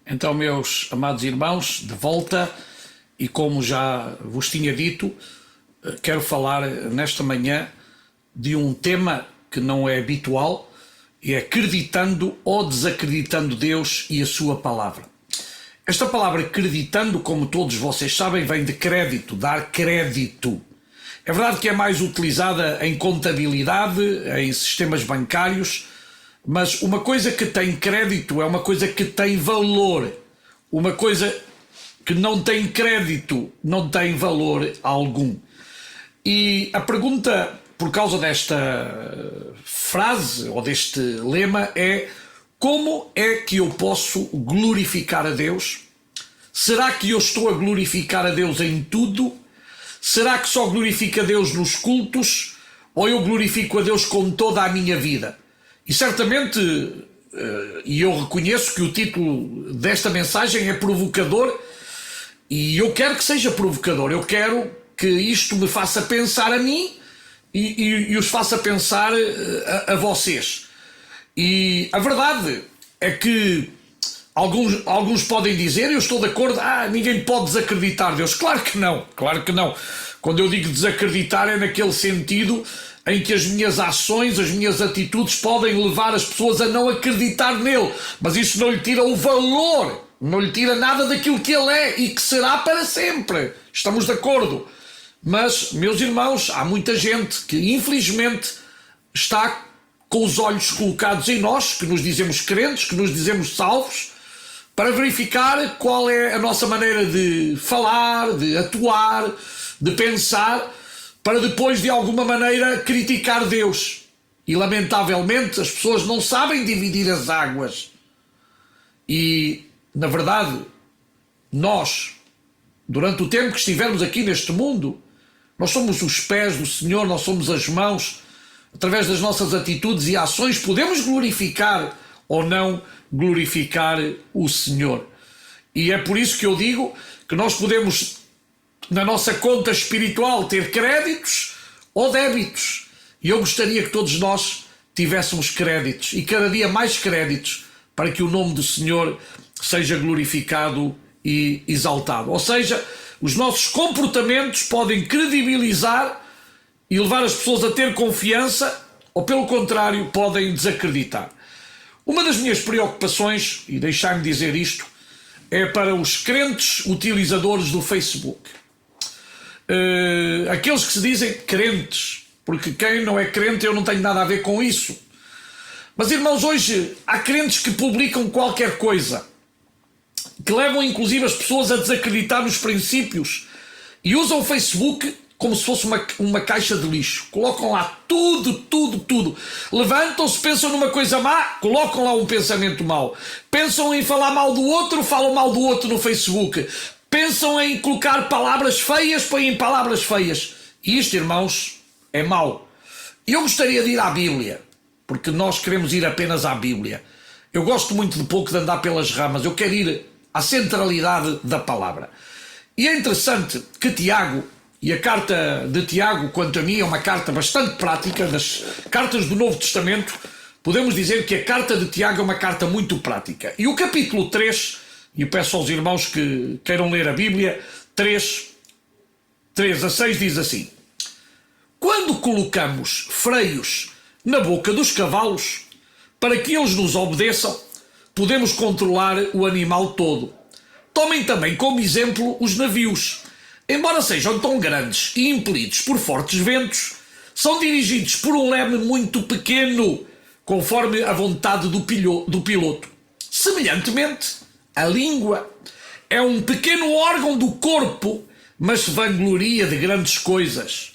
Então, meus amados irmãos, de volta, e como já vos tinha dito, quero falar nesta manhã de um tema que não é habitual, e é acreditando ou desacreditando Deus e a sua palavra. Esta palavra acreditando, como todos vocês sabem, vem de crédito, dar crédito. É verdade que é mais utilizada em contabilidade, em sistemas bancários, mas uma coisa que tem crédito é uma coisa que tem valor. Uma coisa que não tem crédito não tem valor algum. E a pergunta, por causa desta frase ou deste lema, é: como é que eu posso glorificar a Deus? Será que eu estou a glorificar a Deus em tudo? Será que só glorifico a Deus nos cultos? Ou eu glorifico a Deus com toda a minha vida? E certamente, e eu reconheço que o título desta mensagem é provocador, e eu quero que seja provocador. Eu quero que isto me faça pensar a mim e os faça pensar a vocês. E a verdade é que alguns podem dizer, eu estou de acordo, ninguém pode desacreditar Deus. Claro que não, claro que não. Quando eu digo desacreditar é naquele sentido em que as minhas ações, as minhas atitudes podem levar as pessoas a não acreditar nele. Mas isso não lhe tira o valor, não lhe tira nada daquilo que ele é e que será para sempre. Estamos de acordo. Mas, meus irmãos, há muita gente que infelizmente está com os olhos colocados em nós, que nos dizemos crentes, que nos dizemos salvos, para verificar qual é a nossa maneira de falar, de atuar, de pensar, para depois de alguma maneira criticar Deus. E lamentavelmente as pessoas não sabem dividir as águas. E, na verdade, nós, durante o tempo que estivermos aqui neste mundo, nós somos os pés do Senhor, nós somos as mãos. Através das nossas atitudes e ações podemos glorificar ou não glorificar o Senhor. E é por isso que eu digo que nós podemos, na nossa conta espiritual, ter créditos ou débitos. E eu gostaria que todos nós tivéssemos créditos, e cada dia mais créditos, para que o nome do Senhor seja glorificado e exaltado. Ou seja, os nossos comportamentos podem credibilizar e levar as pessoas a ter confiança, ou pelo contrário, podem desacreditar. Uma das minhas preocupações, e deixai-me dizer isto, é para os crentes utilizadores do Facebook. Aqueles que se dizem crentes, porque quem não é crente, eu não tenho nada a ver com isso. Mas, irmãos, hoje há crentes que publicam qualquer coisa, que levam inclusive as pessoas a desacreditar nos princípios, e usam o Facebook como se fosse uma caixa de lixo. Colocam lá tudo. Levantam-se, pensam numa coisa má, colocam lá um pensamento mau. Pensam em falar mal do outro, falam mal do outro no Facebook. Pensam em colocar palavras feias, põem palavras feias. E isto, irmãos, é mau. E eu gostaria de ir à Bíblia, porque nós queremos ir apenas à Bíblia. Eu gosto muito de pouco de andar pelas ramas. Eu quero ir à centralidade da palavra. E é interessante que Tiago, e a carta de Tiago, quanto a mim, é uma carta bastante prática. Das cartas do Novo Testamento, podemos dizer que a carta de Tiago é uma carta muito prática. E o capítulo 3, e eu peço aos irmãos que queiram ler a Bíblia, 3 a 6 diz assim: quando colocamos freios na boca dos cavalos, para que eles nos obedeçam, podemos controlar o animal todo. Tomem também como exemplo os navios. Embora sejam tão grandes e impelidos por fortes ventos, são dirigidos por um leme muito pequeno, conforme a vontade do piloto. Semelhantemente, a língua é um pequeno órgão do corpo, mas se vangloria de grandes coisas.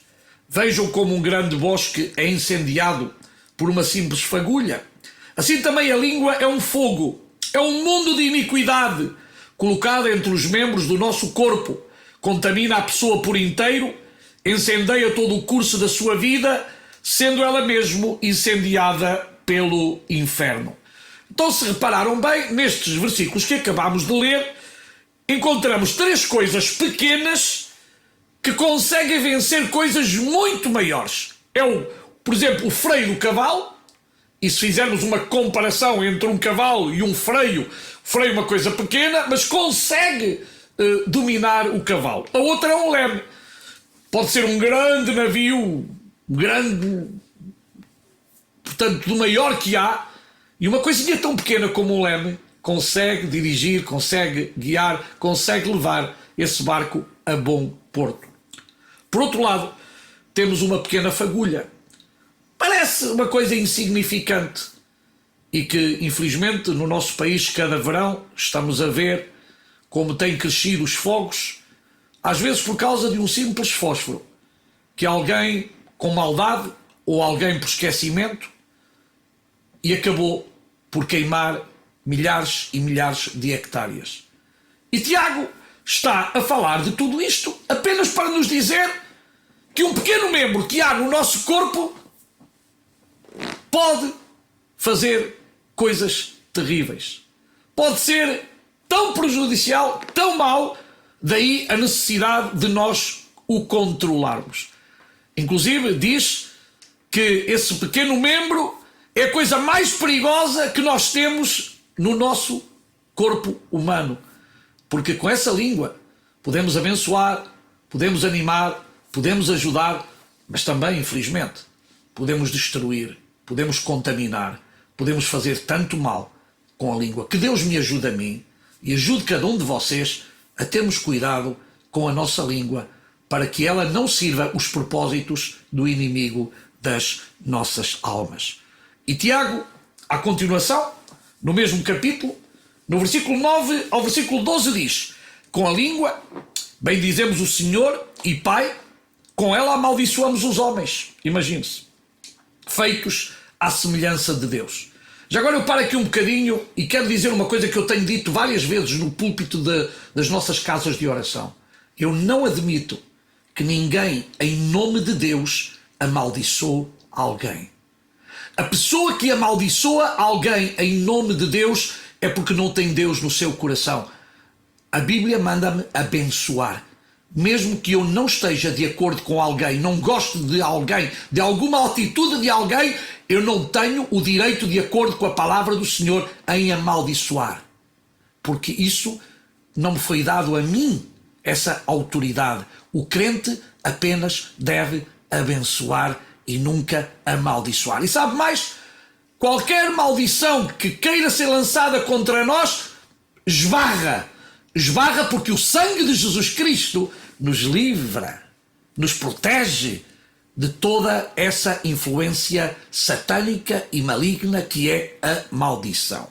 Vejam como um grande bosque é incendiado por uma simples fagulha. Assim também a língua é um fogo, é um mundo de iniquidade, colocado entre os membros do nosso corpo. Contamina a pessoa por inteiro, incendeia todo o curso da sua vida, sendo ela mesmo incendiada pelo inferno. Então, se repararam bem, nestes versículos que acabámos de ler, encontramos 3 coisas pequenas que conseguem vencer coisas muito maiores. Por exemplo, o freio do cavalo, E se fizermos uma comparação entre um cavalo e um freio, o freio é uma coisa pequena, mas consegue dominar o cavalo. A outra é um leme. Pode ser um grande navio, grande, portanto, do maior que há, e uma coisinha tão pequena como um leme consegue dirigir, consegue guiar, consegue levar esse barco a bom porto. Por outro lado, temos uma pequena fagulha. Parece uma coisa insignificante e que, infelizmente, no nosso país, cada verão, estamos a ver como têm crescido os fogos, às vezes por causa de um simples fósforo, que alguém com maldade ou alguém por esquecimento e acabou por queimar milhares e milhares de hectares. E Tiago está a falar de tudo isto apenas para nos dizer que um pequeno membro que há no nosso corpo pode fazer coisas terríveis. Pode ser tão prejudicial, tão mau, daí a necessidade de nós o controlarmos. Inclusive diz que esse pequeno membro é a coisa mais perigosa que nós temos no nosso corpo humano. Porque com essa língua podemos abençoar, podemos animar, podemos ajudar, mas também, infelizmente, podemos destruir, podemos contaminar, podemos fazer tanto mal com a língua. Que Deus me ajude a mim e ajude cada um de vocês a termos cuidado com a nossa língua para que ela não sirva os propósitos do inimigo das nossas almas. E Tiago, à continuação, no mesmo capítulo, no versículo 9 ao versículo 12 diz: com a língua bendizemos o Senhor e Pai, com ela amaldiçoamos os homens. Imagine-se, feitos à semelhança de Deus. Já agora eu paro aqui um bocadinho e quero dizer uma coisa que eu tenho dito várias vezes no púlpito das nossas casas de oração. Eu não admito que ninguém, em nome de Deus, amaldiçoe alguém. A pessoa que amaldiçoa alguém em nome de Deus é porque não tem Deus no seu coração. A Bíblia manda-me abençoar. Mesmo que eu não esteja de acordo com alguém, não goste de alguém, de alguma atitude de alguém, eu não tenho o direito, de acordo com a palavra do Senhor, em amaldiçoar. Porque isso não me foi dado a mim, essa autoridade. O crente apenas deve abençoar e nunca amaldiçoar. E sabe mais? Qualquer maldição que queira ser lançada contra nós, esbarra. Esbarra porque o sangue de Jesus Cristo nos livra, nos protege de toda essa influência satânica e maligna que é a maldição.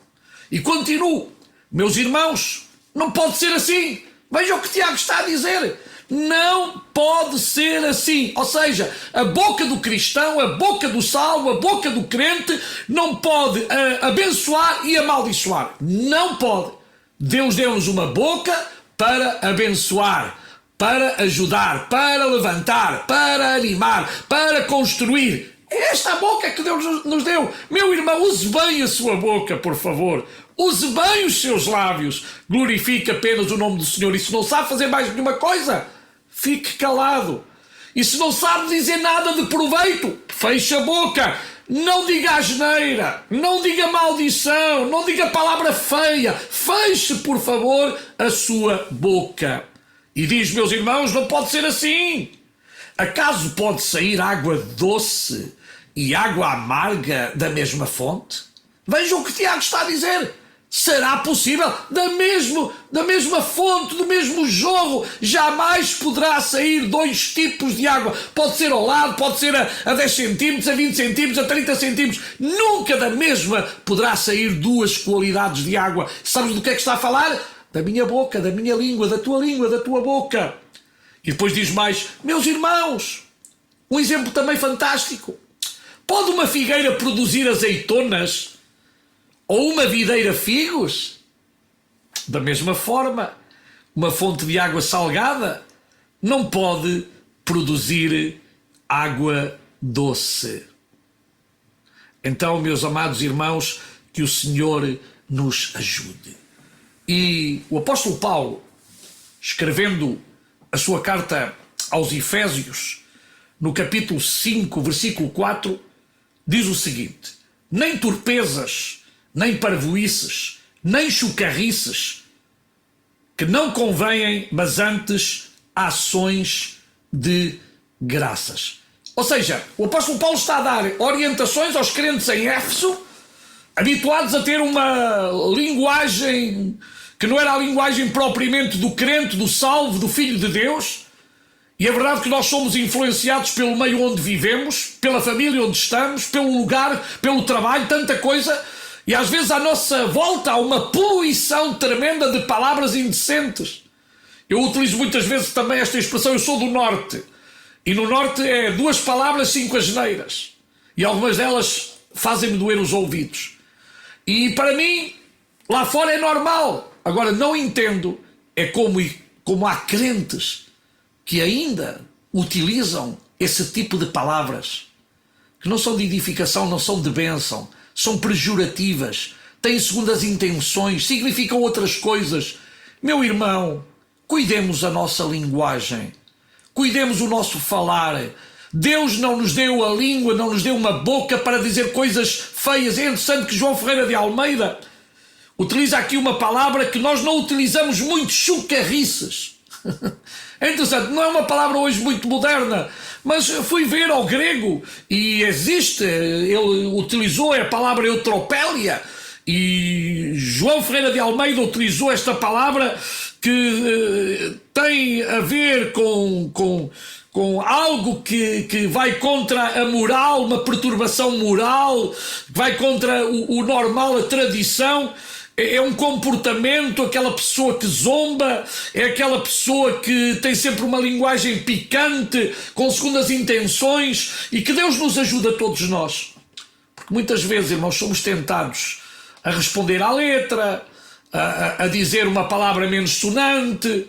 E continuo, meus irmãos, não pode ser assim. Veja o que Tiago está a dizer. Não pode ser assim. Ou seja, a boca do cristão, a boca do salvo, a boca do crente não pode abençoar e amaldiçoar. Não pode. Deus deu-nos uma boca para abençoar, para ajudar, para levantar, para animar, para construir. É esta a boca que Deus nos deu. Meu irmão, use bem a sua boca, por favor. Use bem os seus lábios. Glorifique apenas o nome do Senhor. E se não sabe fazer mais nenhuma coisa, fique calado. E se não sabe dizer nada de proveito, feche a boca. Não diga asneira, não diga maldição, não diga palavra feia. Feche, por favor, a sua boca. E diz, meus irmãos, não pode ser assim. Acaso pode sair água doce e água amarga da mesma fonte? Vejam o que Tiago está a dizer. Será possível? Da mesma fonte, do mesmo jorro, jamais poderá sair dois tipos de água. Pode ser ao lado, pode ser a 10 centímetros, a 20 centímetros, a 30 centímetros. Nunca da mesma poderá sair duas qualidades de água. Sabes do que é que está a falar? Da minha boca, da minha língua, da tua boca. E depois diz mais, meus irmãos, um exemplo também fantástico. Pode uma figueira produzir azeitonas? Ou uma videira figos? Da mesma forma, uma fonte de água salgada não pode produzir água doce. Então, meus amados irmãos, que o Senhor nos ajude. E o apóstolo Paulo, escrevendo a sua carta aos Efésios, no capítulo 5, versículo 4, diz o seguinte: nem torpezas, nem parvoices, nem chocarrices, que não convêm, mas antes ações de graças. Ou seja, o apóstolo Paulo está a dar orientações aos crentes em Éfeso, habituados a ter uma linguagem que não era a linguagem propriamente do crente, do salvo, do filho de Deus. E é verdade que nós somos influenciados pelo meio onde vivemos, pela família onde estamos, pelo lugar, pelo trabalho, tanta coisa. E às vezes à nossa volta há uma poluição tremenda de palavras indecentes. Eu utilizo muitas vezes também esta expressão, eu sou do Norte. E no Norte é 2 palavras, 5 asneiras. E algumas delas fazem-me doer os ouvidos. E para mim, lá fora é normal. Agora, não entendo é como há crentes que ainda utilizam esse tipo de palavras, que não são de edificação, não são de bênção, são pejorativas, têm segundas intenções, significam outras coisas. Meu irmão, cuidemos a nossa linguagem, cuidemos o nosso falar. Deus não nos deu a língua, não nos deu uma boca para dizer coisas feias. É interessante que João Ferreira de Almeida utiliza aqui uma palavra que nós não utilizamos muito, chocarrices. É interessante, não é uma palavra hoje muito moderna, mas fui ver ao grego e existe, ele utilizou a palavra eutropélia, e João Ferreira de Almeida utilizou esta palavra que tem a ver com algo que vai contra a moral, uma perturbação moral, que vai contra o normal, a tradição. É um comportamento, aquela pessoa que zomba, é aquela pessoa que tem sempre uma linguagem picante, com segundas intenções, e que Deus nos ajuda a todos nós. Porque muitas vezes, irmãos, somos tentados a responder à letra, a dizer uma palavra menos sonante,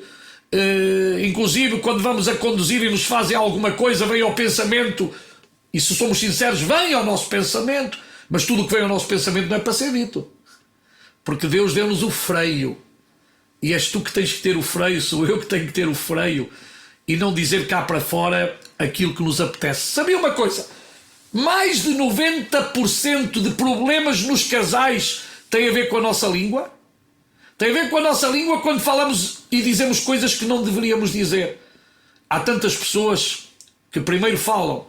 inclusive quando vamos a conduzir e nos fazem alguma coisa, vem ao pensamento, e se somos sinceros, vem ao nosso pensamento, mas tudo o que vem ao nosso pensamento não é para ser dito. Porque Deus deu-nos o freio. E és tu que tens que ter o freio, sou eu que tenho que ter o freio. E não dizer cá para fora aquilo que nos apetece. Sabia uma coisa? Mais de 90% de problemas nos casais tem a ver com a nossa língua. Tem a ver com a nossa língua quando falamos e dizemos coisas que não deveríamos dizer. Há tantas pessoas que primeiro falam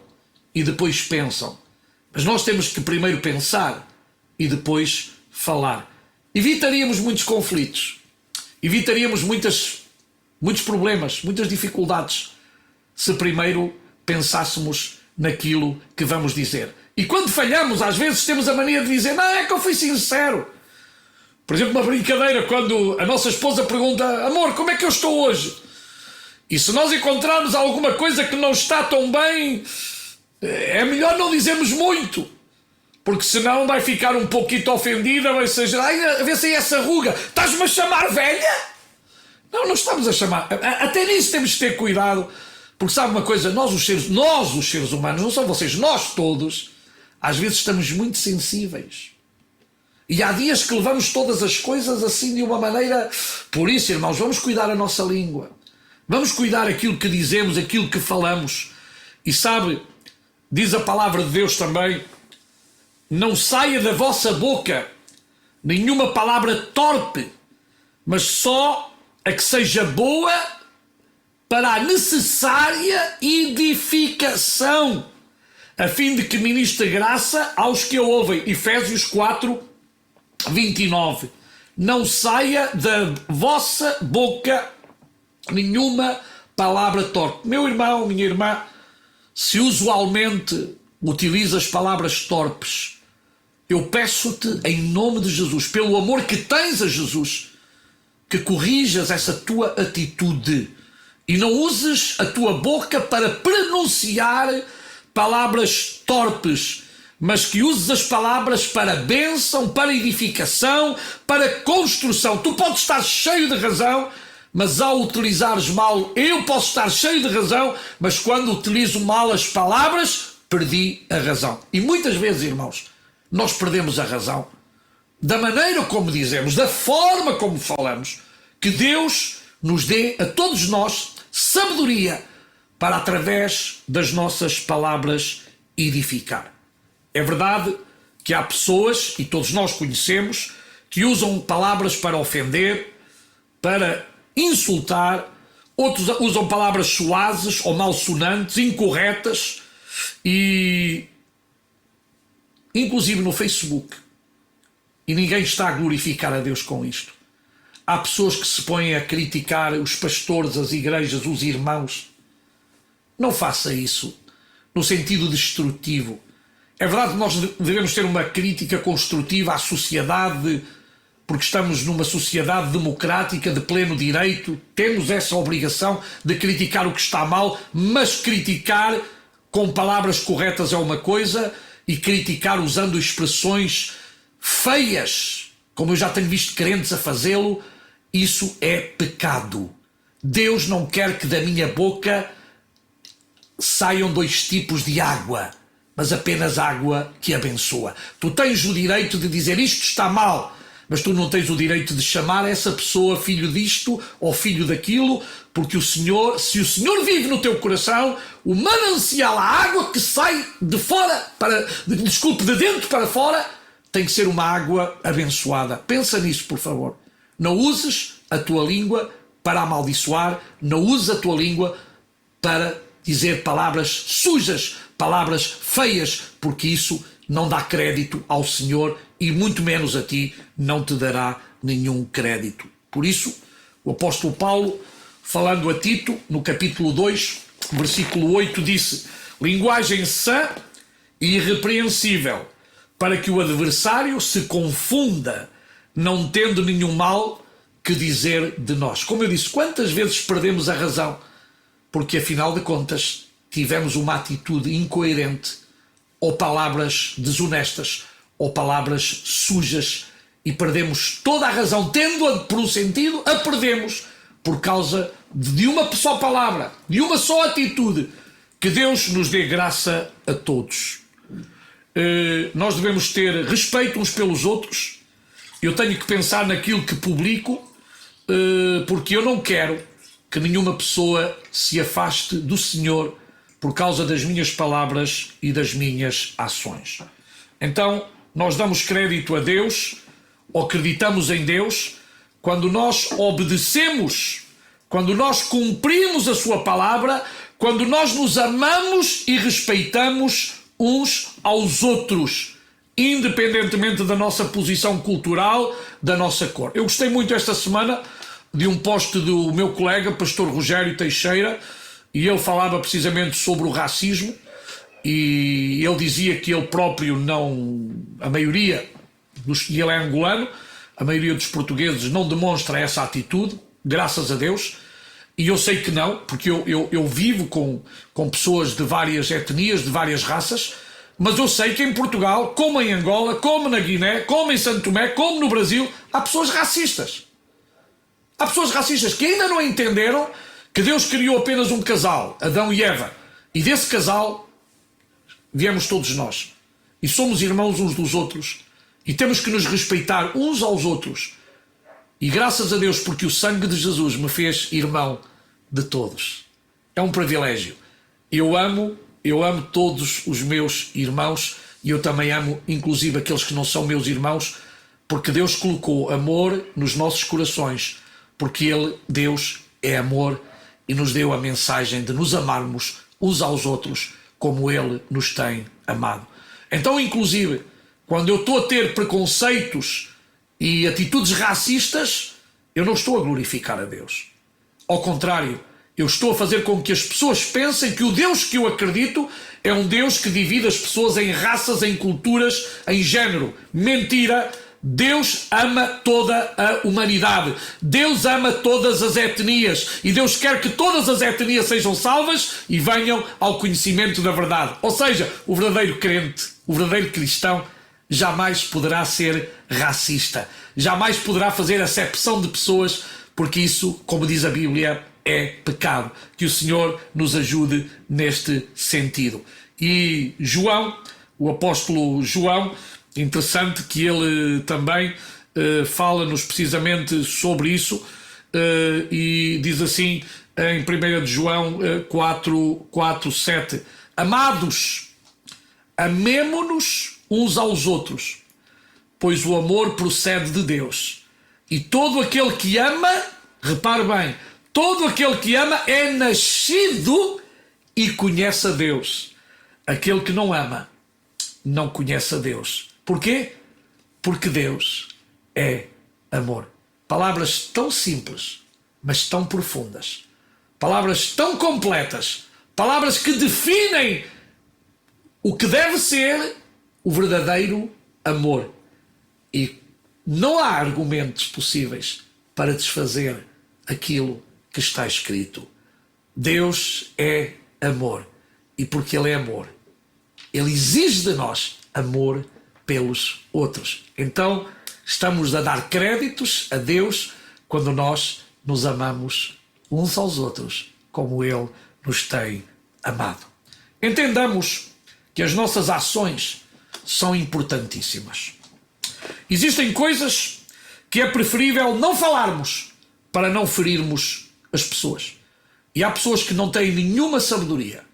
e depois pensam. Mas nós temos que primeiro pensar e depois falar. Evitaríamos muitos conflitos, evitaríamos muitos problemas, muitas dificuldades, se primeiro pensássemos naquilo que vamos dizer. E quando falhamos, às vezes temos a mania de dizer, não, é que eu fui sincero. Por exemplo, uma brincadeira, quando a nossa esposa pergunta, amor, como é que eu estou hoje? E se nós encontrarmos alguma coisa que não está tão bem, é melhor não dizermos muito. Porque senão vai ficar um pouquinho ofendida, vai ser, a ver se é essa ruga, estás-me a chamar velha? Não, não estamos a chamar, até nisso temos que ter cuidado, porque sabe uma coisa, nós os seres humanos, não são vocês, nós todos, às vezes estamos muito sensíveis. E há dias que levamos todas as coisas assim de uma maneira, por isso, irmãos, vamos cuidar a nossa língua, vamos cuidar aquilo que dizemos, aquilo que falamos, e sabe, diz a palavra de Deus também, não saia da vossa boca nenhuma palavra torpe, mas só a que seja boa para a necessária edificação, a fim de que ministre graça aos que a ouvem. Efésios 4, 29. Não saia da vossa boca nenhuma palavra torpe. Meu irmão, minha irmã, se usualmente utilizas palavras torpes, eu peço-te, em nome de Jesus, pelo amor que tens a Jesus, que corrijas essa tua atitude e não uses a tua boca para pronunciar palavras torpes, mas que uses as palavras para bênção, para edificação, para construção. Tu podes estar cheio de razão, mas ao utilizares mal, eu posso estar cheio de razão, mas quando utilizo mal as palavras, perdi a razão. E muitas vezes, irmãos, nós perdemos a razão da maneira como dizemos, da forma como falamos. Que Deus nos dê a todos nós sabedoria para, através das nossas palavras, edificar. É verdade que há pessoas, e todos nós conhecemos, que usam palavras para ofender, para insultar, outros usam palavras suazes ou malsonantes, incorretas, e inclusive no Facebook. E ninguém está a glorificar a Deus com isto. Há pessoas que se põem a criticar os pastores, as igrejas, os irmãos. Não faça isso no sentido destrutivo. É verdade que nós devemos ter uma crítica construtiva à sociedade, porque estamos numa sociedade democrática de pleno direito, temos essa obrigação de criticar o que está mal, mas criticar com palavras corretas é uma coisa e criticar usando expressões feias, como eu já tenho visto crentes a fazê-lo, isso é pecado. Deus não quer que da minha boca saiam dois tipos de água, mas apenas água que abençoa. Tu tens o direito de dizer isto está mal, mas tu não tens o direito de chamar essa pessoa filho disto ou filho daquilo, porque o Senhor, se o Senhor vive no teu coração, o manancial, a água que sai de fora, de dentro para fora, tem que ser uma água abençoada. Pensa nisso, por favor. Não uses a tua língua para amaldiçoar, não uses a tua língua para dizer palavras sujas, palavras feias, porque isso não dá crédito ao Senhor e muito menos a ti não te dará nenhum crédito. Por isso, o apóstolo Paulo, falando a Tito, no capítulo 2, versículo 8, disse: linguagem sã e irrepreensível, para que o adversário se confunda, não tendo nenhum mal que dizer de nós. Como eu disse, quantas vezes perdemos a razão? Porque, afinal de contas, tivemos uma atitude incoerente, ou palavras desonestas, ou palavras sujas, e perdemos toda a razão, tendo-a por um sentido, a perdemos por causa de uma só palavra, de uma só atitude. Que Deus nos dê graça a todos. Nós devemos ter respeito uns pelos outros. Eu tenho que pensar naquilo que publico, porque eu não quero que nenhuma pessoa se afaste do Senhor por causa das minhas palavras e das minhas ações. Então, nós damos crédito a Deus, ou acreditamos em Deus, quando nós obedecemos, quando nós cumprimos a sua palavra, quando nós nos amamos e respeitamos uns aos outros, independentemente da nossa posição cultural, da nossa cor. Eu gostei muito esta semana de um post do meu colega, pastor Rogério Teixeira, e ele falava precisamente sobre o racismo, e ele dizia que ele próprio não, a maioria, e ele é angolano, a maioria dos portugueses não demonstra essa atitude, graças a Deus, e eu sei que não, porque eu vivo com pessoas de várias etnias, de várias raças, mas eu sei que em Portugal, como em Angola, como na Guiné, como em Santo Tomé, como no Brasil, há pessoas racistas. Há pessoas racistas que ainda não entenderam que Deus criou apenas um casal, Adão e Eva, e desse casal viemos todos nós. E somos irmãos uns dos outros. E temos que nos respeitar uns aos outros. E graças a Deus, porque o sangue de Jesus me fez irmão de todos. É um privilégio. Eu amo todos os meus irmãos, e eu também amo, inclusive, aqueles que não são meus irmãos, porque Deus colocou amor nos nossos corações, porque Ele, Deus, é amor, e nos deu a mensagem de nos amarmos uns aos outros como Ele nos tem amado. Então, inclusive, quando eu estou a ter preconceitos e atitudes racistas, eu não estou a glorificar a Deus. Ao contrário, eu estou a fazer com que as pessoas pensem que o Deus que eu acredito é um Deus que divide as pessoas em raças, em culturas, em género. Mentira! Deus ama toda a humanidade. Deus ama todas as etnias. E Deus quer que todas as etnias sejam salvas e venham ao conhecimento da verdade. Ou seja, o verdadeiro crente, o verdadeiro cristão, jamais poderá ser racista. Jamais poderá fazer acepção de pessoas, porque isso, como diz a Bíblia, é pecado. Que o Senhor nos ajude neste sentido. E João, o apóstolo João, interessante que ele também fala-nos precisamente sobre isso, e diz assim em 1 de João 4, 7: Amados, amemo-nos uns aos outros, pois o amor procede de Deus. E todo aquele que ama, repare bem, todo aquele que ama é nascido e conhece a Deus. Aquele que não ama, não conhece a Deus. Porquê? Porque Deus é amor. Palavras tão simples, mas tão profundas. Palavras tão completas. Palavras que definem o que deve ser o verdadeiro amor. E não há argumentos possíveis para desfazer aquilo que está escrito. Deus é amor. E porque Ele é amor, Ele exige de nós amor pelos outros. Então, estamos a dar créditos a Deus quando nós nos amamos uns aos outros, como Ele nos tem amado. Entendamos que as nossas ações são importantíssimas. Existem coisas que é preferível não falarmos para não ferirmos as pessoas. E há pessoas que não têm nenhuma sabedoria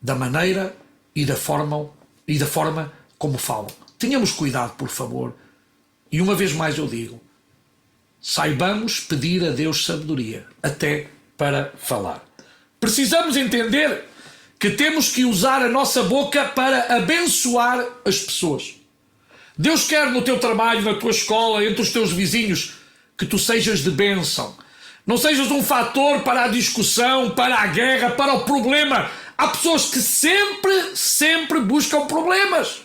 da maneira e da forma como falam. Tenhamos cuidado, por favor. E uma vez mais eu digo, saibamos pedir a Deus sabedoria, até para falar. Precisamos entender que temos que usar a nossa boca para abençoar as pessoas. Deus quer no teu trabalho, na tua escola, entre os teus vizinhos, que tu sejas de bênção. Não sejas um fator para a discussão, para a guerra, para o problema. Há pessoas que sempre buscam problemas.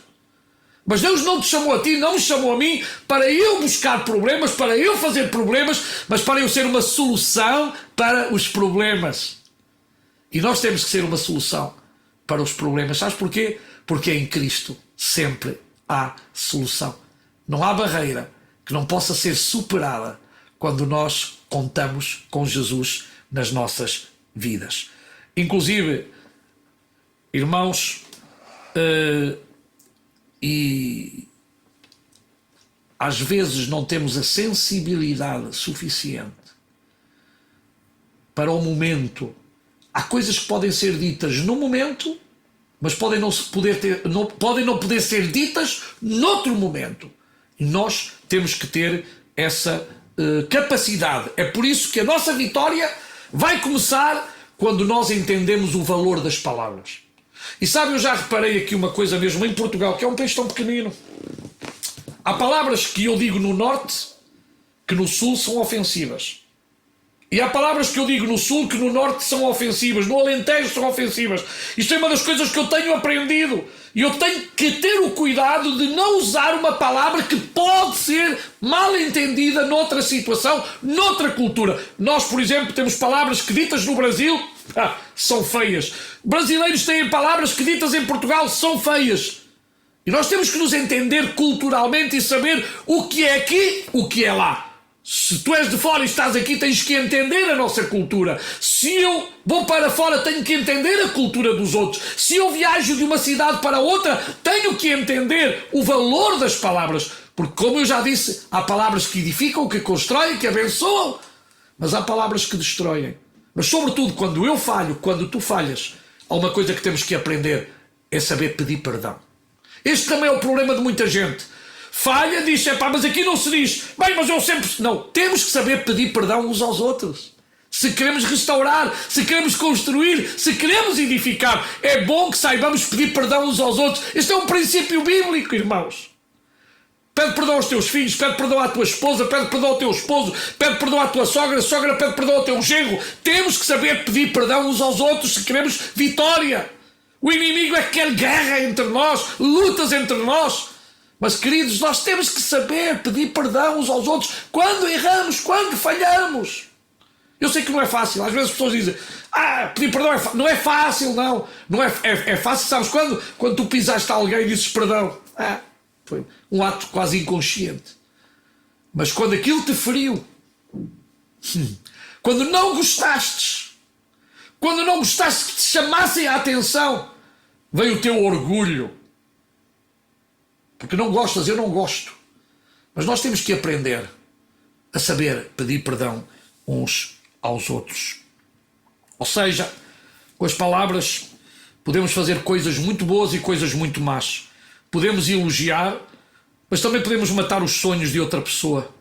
Mas Deus não te chamou a ti, não me chamou a mim para eu buscar problemas, para eu fazer problemas, mas para eu ser uma solução para os problemas. E nós temos que ser uma solução para os problemas. Sabes porquê? Porque em Cristo sempre há solução. Não há barreira que não possa ser superada quando nós contamos com Jesus nas nossas vidas. Inclusive, irmãos, e às vezes não temos a sensibilidade suficiente para o momento. Há coisas que podem ser ditas no momento, mas podem não poder ser ditas noutro momento. E nós temos que ter essa capacidade. É por isso que a nossa vitória vai começar quando nós entendemos o valor das palavras. E sabe, eu já reparei aqui uma coisa mesmo em Portugal, que é um país tão pequenino. Há palavras que eu digo no norte que no sul são ofensivas. E há palavras que eu digo no sul que no norte são ofensivas, no Alentejo são ofensivas. Isto é uma das coisas que eu tenho aprendido. E eu tenho que ter o cuidado de não usar uma palavra que pode ser mal entendida noutra situação, noutra cultura. Nós, por exemplo, temos palavras que ditas no Brasil são feias. Brasileiros têm palavras que ditas em Portugal são feias. E nós temos que nos entender culturalmente e saber o que é aqui, o que é lá. Se tu és de fora e estás aqui, tens que entender a nossa cultura. Se eu vou para fora, tenho que entender a cultura dos outros. Se eu viajo de uma cidade para outra, tenho que entender o valor das palavras. Porque, como eu já disse, há palavras que edificam, que constroem, que abençoam, mas há palavras que destroem. Mas, sobretudo, quando eu falho, quando tu falhas, há uma coisa que temos que aprender, é saber pedir perdão. Este também é o problema de muita gente. Falha, diz, mas aqui não se diz, bem, mas eu sempre... Não, temos que saber pedir perdão uns aos outros. Se queremos restaurar, se queremos construir, se queremos edificar, é bom que saibamos pedir perdão uns aos outros. Este é um princípio bíblico, irmãos. Pede perdão aos teus filhos, pede perdão à tua esposa, pede perdão ao teu esposo, pede perdão à tua sogra, a sogra pede perdão ao teu genro. Temos que saber pedir perdão uns aos outros se queremos vitória. O inimigo é que quer guerra entre nós, lutas entre nós. Mas, queridos, nós temos que saber pedir perdão uns aos outros quando erramos, quando falhamos. Eu sei que não é fácil. Às vezes as pessoas dizem, pedir perdão é fácil. Não é fácil, não. Não é fácil, sabes, quando tu pisaste a alguém e dizes perdão. Foi um ato quase inconsciente. Mas quando aquilo te feriu, quando não gostastes que te chamassem a atenção, veio o teu orgulho. Porque não gostas, eu não gosto. Mas nós temos que aprender a saber pedir perdão uns aos outros. Ou seja, com as palavras podemos fazer coisas muito boas e coisas muito más. podemos elogiar, mas também podemos matar os sonhos de outra pessoa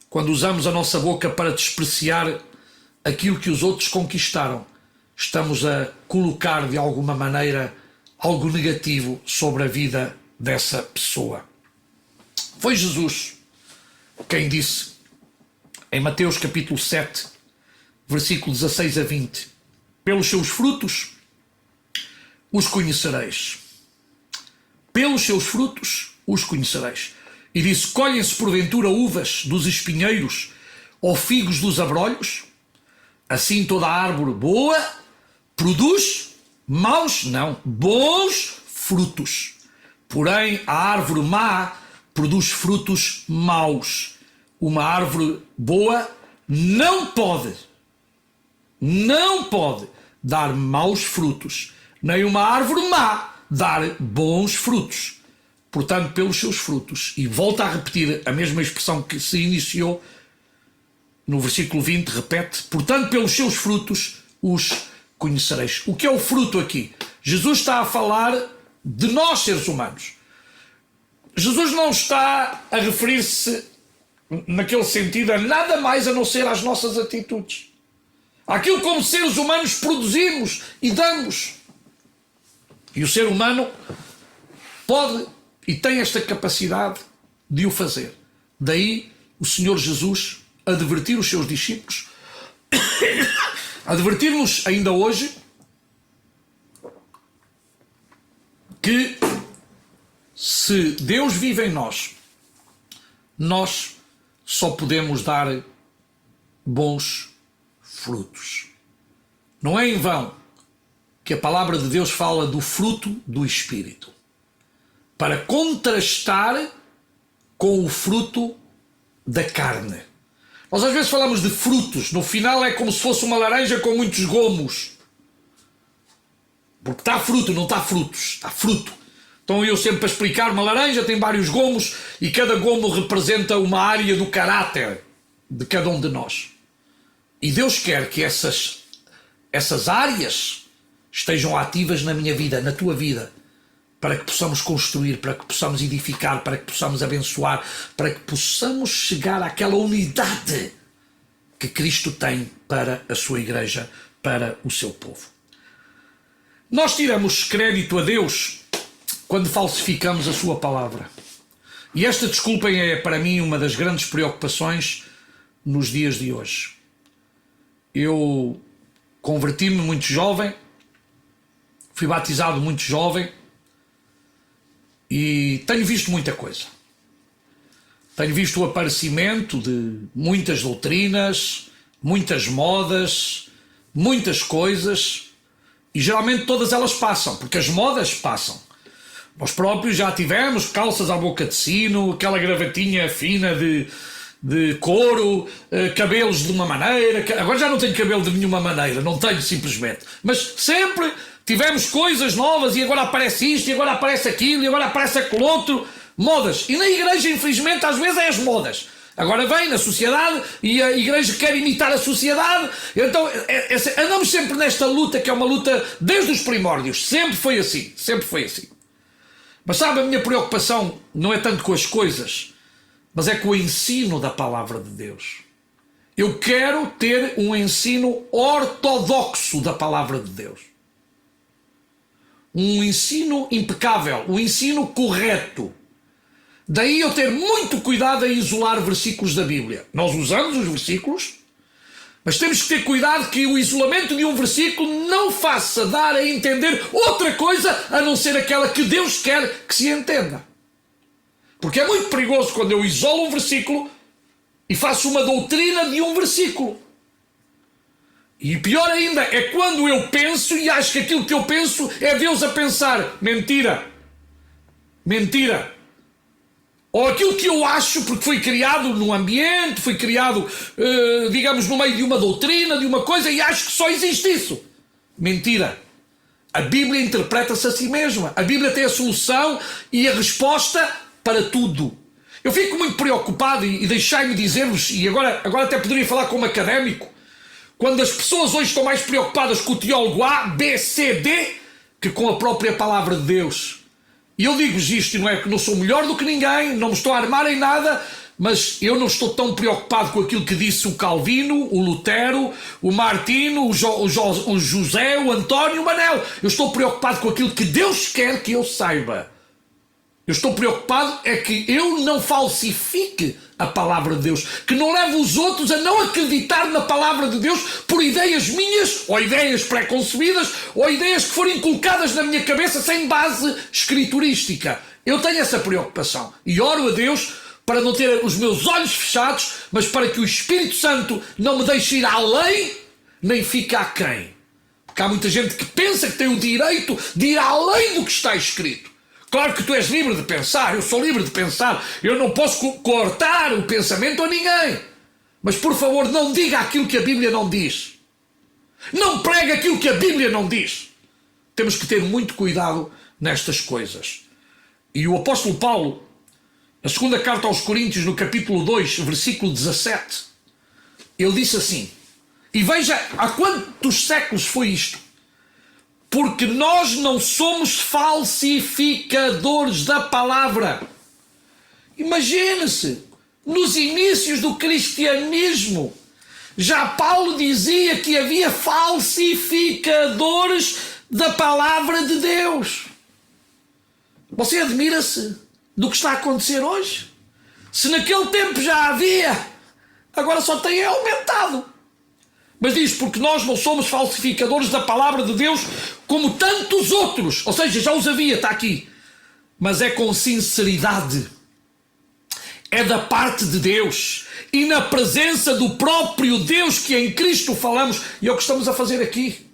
quando usamos a nossa boca para despreciar aquilo que os outros conquistaram. Estamos a colocar de alguma maneira algo negativo sobre a vida dessa pessoa. Foi Jesus quem disse em Mateus capítulo 7, versículo 16 a 20: pelos seus frutos os conhecereis. Pelos seus frutos os conhecereis. E disse: colhem-se porventura uvas dos espinheiros ou figos dos abrolhos? Assim toda a árvore boa produz maus, não, bons frutos. Porém a árvore má produz frutos maus. Uma árvore boa não pode dar maus frutos, nem uma árvore má dar bons frutos. Portanto, pelos seus frutos. E volta a repetir a mesma expressão que se iniciou no versículo 20, repete: portanto, pelos seus frutos os conhecereis. O que é o fruto aqui? Jesus está a falar de nós, seres humanos. Jesus não está a referir-se naquele sentido a nada mais a não ser às nossas atitudes, aquilo como seres humanos produzimos e damos. E o ser humano pode e tem esta capacidade de o fazer. Daí o Senhor Jesus advertir os seus discípulos, advertir-nos ainda hoje que se Deus vive em nós, nós só podemos dar bons frutos. Não é em vão que a palavra de Deus fala do fruto do Espírito, para contrastar com o fruto da carne. Nós às vezes falamos de frutos, no final é como se fosse uma laranja com muitos gomos. Porque está fruto, não está frutos, está fruto. Então eu sempre para explicar, uma laranja tem vários gomos e cada gomo representa uma área do caráter de cada um de nós. E Deus quer que essas áreas estejam ativas na minha vida, na tua vida, para que possamos construir, para que possamos edificar, para que possamos abençoar, para que possamos chegar àquela unidade que Cristo tem para a sua igreja, para o seu povo. Nós tiramos crédito a Deus quando falsificamos a sua palavra. E esta, desculpem, é para mim uma das grandes preocupações nos dias de hoje. Eu converti-me muito jovem, fui batizado muito jovem e tenho visto muita coisa. Tenho visto o aparecimento de muitas doutrinas, muitas modas, muitas coisas, e geralmente todas elas passam, porque as modas passam. Nós próprios já tivemos calças à boca de sino, aquela gravatinha fina de couro, cabelos de uma maneira. Agora já não tenho cabelo de nenhuma maneira, não tenho simplesmente. Mas sempre tivemos coisas novas e agora aparece isto, e agora aparece aquilo, e agora aparece aquele outro. Modas. E na igreja, infelizmente, às vezes é as modas. Agora vem na sociedade e a igreja quer imitar a sociedade. Então andamos sempre nesta luta, que é uma luta desde os primórdios. Sempre foi assim, sempre foi assim. Mas sabe, a minha preocupação não é tanto com as coisas, mas é com o ensino da palavra de Deus. Eu quero ter um ensino ortodoxo da palavra de Deus. Um ensino impecável, um ensino correto. Daí eu ter muito cuidado em isolar versículos da Bíblia. Nós usamos os versículos, mas temos que ter cuidado que o isolamento de um versículo não faça dar a entender outra coisa a não ser aquela que Deus quer que se entenda. Porque é muito perigoso quando eu isolo um versículo e faço uma doutrina de um versículo. E pior ainda é quando eu penso e acho que aquilo que eu penso é Deus a pensar. Mentira. Mentira. Ou aquilo que eu acho, porque foi criado num ambiente, foi criado, digamos, no meio de uma doutrina, de uma coisa, e acho que só existe isso. Mentira. A Bíblia interpreta-se a si mesma. A Bíblia tem a solução e a resposta para tudo. Eu fico muito preocupado e deixai-me dizer-vos, e agora até poderia falar como académico, quando as pessoas hoje estão mais preocupadas com o teólogo A, B, C, D, que com a própria palavra de Deus. E eu digo-vos isto, não é que não sou melhor do que ninguém, não me estou a armar em nada, mas eu não estou tão preocupado com aquilo que disse o Calvino, o Lutero, o Martino, o José, o António, o Manel. Eu estou preocupado com aquilo que Deus quer que eu saiba. Eu estou preocupado é que eu não falsifique a palavra de Deus, que não leve os outros a não acreditar na palavra de Deus por ideias minhas, ou ideias pré-concebidas, ou ideias que forem colocadas na minha cabeça sem base escriturística. Eu tenho essa preocupação e oro a Deus para não ter os meus olhos fechados, mas para que o Espírito Santo não me deixe ir além, nem fique aquém. Porque há muita gente que pensa que tem o direito de ir além do que está escrito. Claro que tu és livre de pensar, eu sou livre de pensar, eu não posso cortar o pensamento a ninguém. Mas por favor, não diga aquilo que a Bíblia não diz. Não pregue aquilo que a Bíblia não diz. Temos que ter muito cuidado nestas coisas. E o apóstolo Paulo, na segunda carta aos Coríntios, no capítulo 2, versículo 17, ele disse assim, e veja há quantos séculos foi isto, porque nós não somos falsificadores da palavra. Imagine-se, nos inícios do cristianismo, já Paulo dizia que havia falsificadores da palavra de Deus. Você admira-se do que está a acontecer hoje? Se naquele tempo já havia, agora só tem aumentado. Mas diz, porque nós não somos falsificadores da palavra de Deus como tantos outros. Ou seja, já os havia, está aqui. Mas é com sinceridade. É da parte de Deus. E na presença do próprio Deus que em Cristo falamos. E é o que estamos a fazer aqui.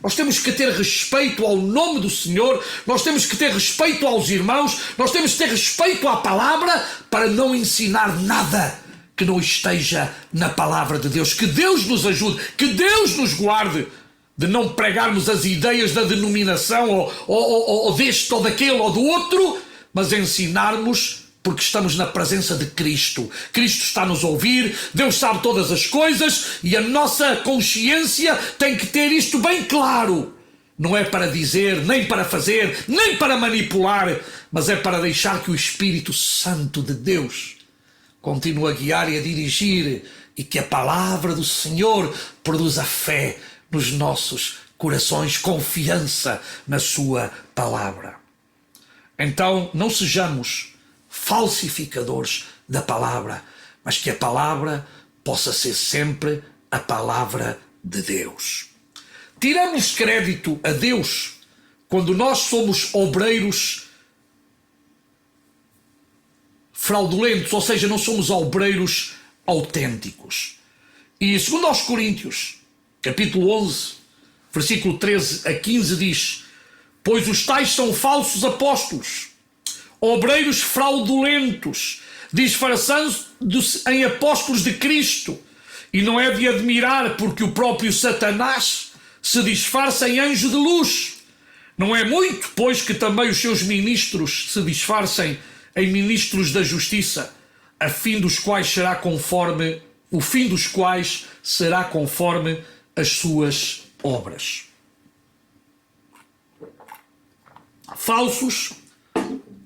Nós temos que ter respeito ao nome do Senhor. Nós temos que ter respeito aos irmãos. Nós temos que ter respeito à palavra para não ensinar nada que não esteja na palavra de Deus. Que Deus nos ajude, que Deus nos guarde de não pregarmos as ideias da denominação ou deste ou daquele ou do outro, mas ensinarmos porque estamos na presença de Cristo. Cristo está a nos ouvir, Deus sabe todas as coisas e a nossa consciência tem que ter isto bem claro. Não é para dizer, nem para fazer, nem para manipular, mas é para deixar que o Espírito Santo de Deus continua a guiar e a dirigir e que a palavra do Senhor produza fé nos nossos corações, confiança na sua palavra. Então não sejamos falsificadores da palavra, mas que a palavra possa ser sempre a palavra de Deus. Tiramos crédito a Deus quando nós somos obreiros fraudulentos, ou seja, não somos obreiros autênticos. E segundo aos Coríntios, capítulo 11, versículo 13 a 15 diz, pois os tais são falsos apóstolos, obreiros fraudulentos, disfarçando-se em apóstolos de Cristo, e não é de admirar porque o próprio Satanás se disfarça em anjo de luz. Não é muito, pois, que também os seus ministros se disfarcem em ministros da justiça, o fim dos quais será conforme as suas obras. Falsos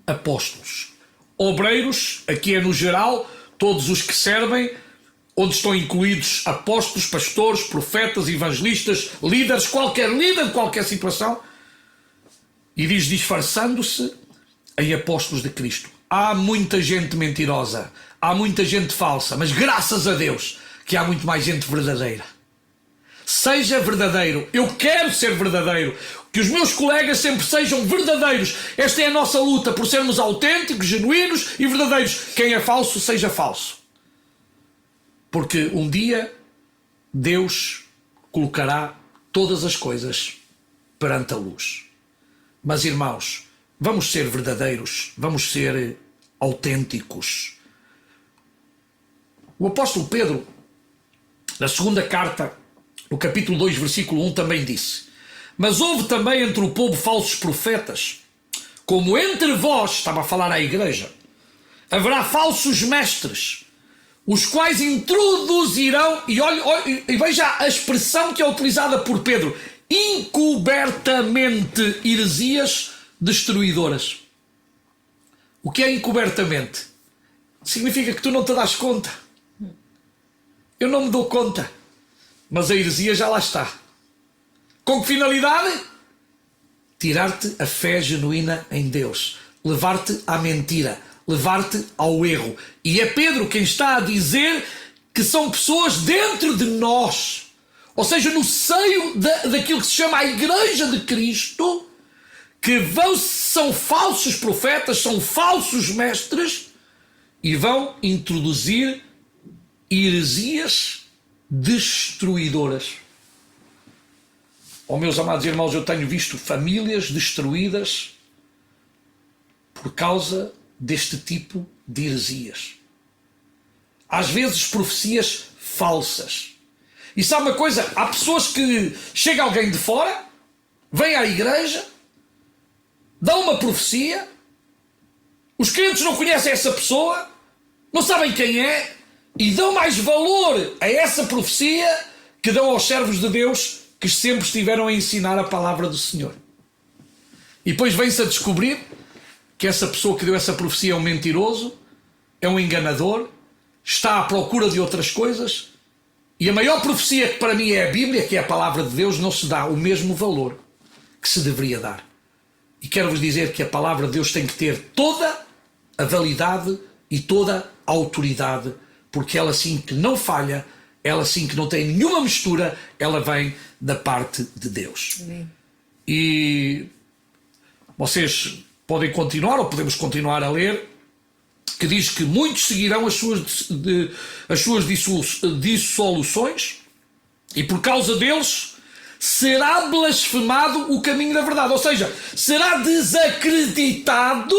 apóstolos. Obreiros, aqui é no geral, todos os que servem, onde estão incluídos apóstolos, pastores, profetas, evangelistas, líderes, qualquer líder de qualquer situação, e diz disfarçando-se em apóstolos de Cristo. Há muita gente mentirosa, há muita gente falsa, mas graças a Deus que há muito mais gente verdadeira. Seja verdadeiro, eu quero ser verdadeiro, que os meus colegas sempre sejam verdadeiros. Esta é a nossa luta, por sermos autênticos, genuínos e verdadeiros. Quem é falso, seja falso. Porque um dia Deus colocará todas as coisas perante a luz. Mas irmãos, vamos ser verdadeiros, vamos ser autênticos. O apóstolo Pedro, na segunda carta, no capítulo 2, versículo 1, também disse, mas houve também entre o povo falsos profetas, como entre vós, estava a falar à igreja, haverá falsos mestres, os quais introduzirão, e veja a expressão que é utilizada por Pedro, encobertamente heresias destruidoras. O que é encobertamente? Significa que tu não te das conta. Eu não me dou conta. Mas a heresia já lá está. Com que finalidade? Tirar-te a fé genuína em Deus. Levar-te à mentira. Levar-te ao erro. E é Pedro quem está a dizer que são pessoas dentro de nós. Ou seja, no seio daquilo que se chama a Igreja de Cristo, que são falsos profetas, são falsos mestres e vão introduzir heresias destruidoras. Oh, meus amados irmãos, eu tenho visto famílias destruídas por causa deste tipo de heresias. Às vezes profecias falsas. E sabe uma coisa? Há pessoas que chega alguém de fora, vem à igreja, dá uma profecia, os crentes não conhecem essa pessoa, não sabem quem é, e dão mais valor a essa profecia que dão aos servos de Deus que sempre estiveram a ensinar a palavra do Senhor. E depois vem-se a descobrir que essa pessoa que deu essa profecia é um mentiroso, é um enganador, está à procura de outras coisas, e a maior profecia que para mim é a Bíblia, que é a palavra de Deus, não se dá o mesmo valor que se deveria dar. E quero-vos dizer que a palavra de Deus tem que ter toda a validade e toda a autoridade, porque ela sim que não falha, ela sim que não tem nenhuma mistura, ela vem da parte de Deus. Amém. E vocês podem continuar, ou podemos continuar a ler, que diz que muitos seguirão as suas dissoluções, e por causa deles será blasfemado o caminho da verdade. Ou seja, será desacreditado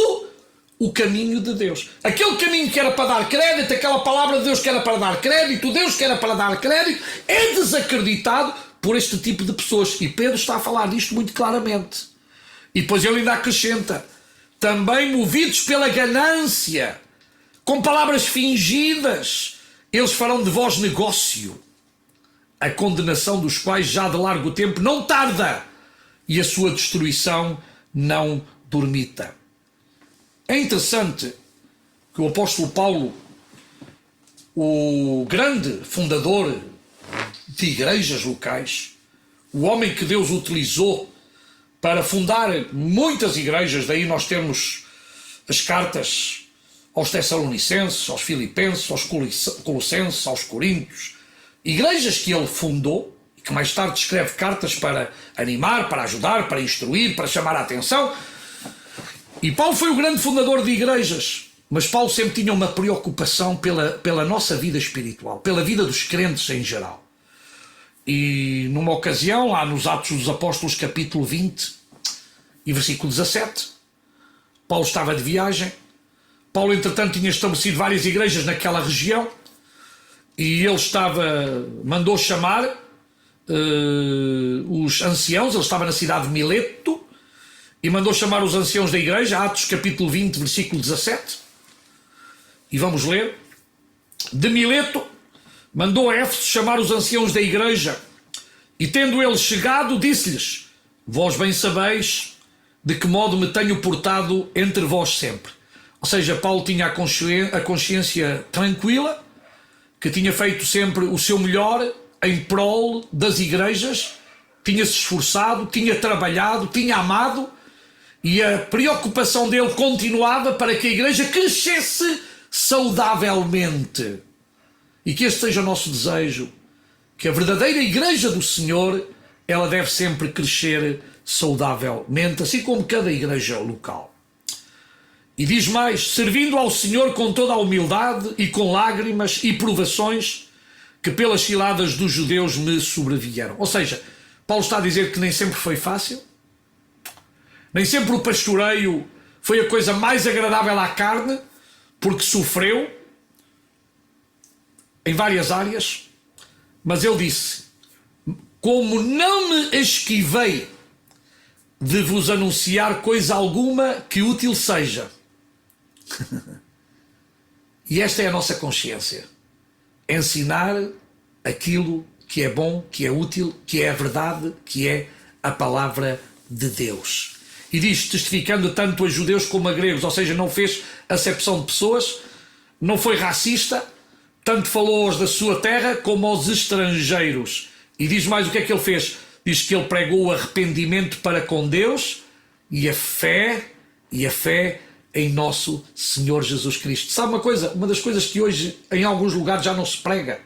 o caminho de Deus. Aquele caminho que era para dar crédito, aquela palavra de Deus que era para dar crédito, Deus que era para dar crédito, é desacreditado por este tipo de pessoas. E Pedro está a falar disto muito claramente. E depois ele ainda acrescenta: também movidos pela ganância, com palavras fingidas, eles farão de vós negócio, a condenação dos quais já de largo tempo não tarda, e a sua destruição não dormita. É interessante que o apóstolo Paulo, o grande fundador de igrejas locais, o homem que Deus utilizou para fundar muitas igrejas, daí nós temos as cartas aos Tessalonicenses, aos Filipenses, aos Colossenses, aos Coríntios, igrejas que ele fundou e que mais tarde escreve cartas para animar, para ajudar, para instruir, para chamar a atenção. E Paulo foi o grande fundador de igrejas, mas Paulo sempre tinha uma preocupação pela nossa vida espiritual, pela vida dos crentes em geral. E numa ocasião, lá nos Atos dos Apóstolos, capítulo 20 e versículo 17, Paulo estava de viagem. Paulo, entretanto, tinha estabelecido várias igrejas naquela região e ele mandou chamar os anciãos. Ele estava na cidade de Mileto e mandou chamar os anciãos da igreja, Atos capítulo 20, versículo 17. E vamos ler. De Mileto mandou a Éfeso chamar os anciãos da igreja, e tendo ele chegado, disse-lhes: vós bem sabeis de que modo me tenho portado entre vós sempre. Ou seja, Paulo tinha a consciência tranquila, que tinha feito sempre o seu melhor em prol das igrejas, tinha-se esforçado, tinha trabalhado, tinha amado, e a preocupação dele continuava para que a igreja crescesse saudavelmente. E que este seja o nosso desejo, que a verdadeira igreja do Senhor, ela deve sempre crescer saudavelmente, assim como cada igreja local. E diz mais: servindo ao Senhor com toda a humildade e com lágrimas e provações que pelas ciladas dos judeus me sobrevieram. Ou seja, Paulo está a dizer que nem sempre foi fácil, nem sempre o pastoreio foi a coisa mais agradável à carne, porque sofreu em várias áreas, mas ele disse: como não me esquivei de vos anunciar coisa alguma que útil seja. E esta é a nossa consciência: ensinar aquilo que é bom, que é útil, que é a verdade, que é a palavra de Deus. E diz, testificando tanto a judeus como a gregos, ou seja, não fez acepção de pessoas, não foi racista, tanto falou aos da sua terra como aos estrangeiros. E diz mais o que é que ele fez. Diz que ele pregou o arrependimento para com Deus e a fé em nosso Senhor Jesus Cristo. Sabe uma coisa? Uma das coisas que hoje em alguns lugares já não se prega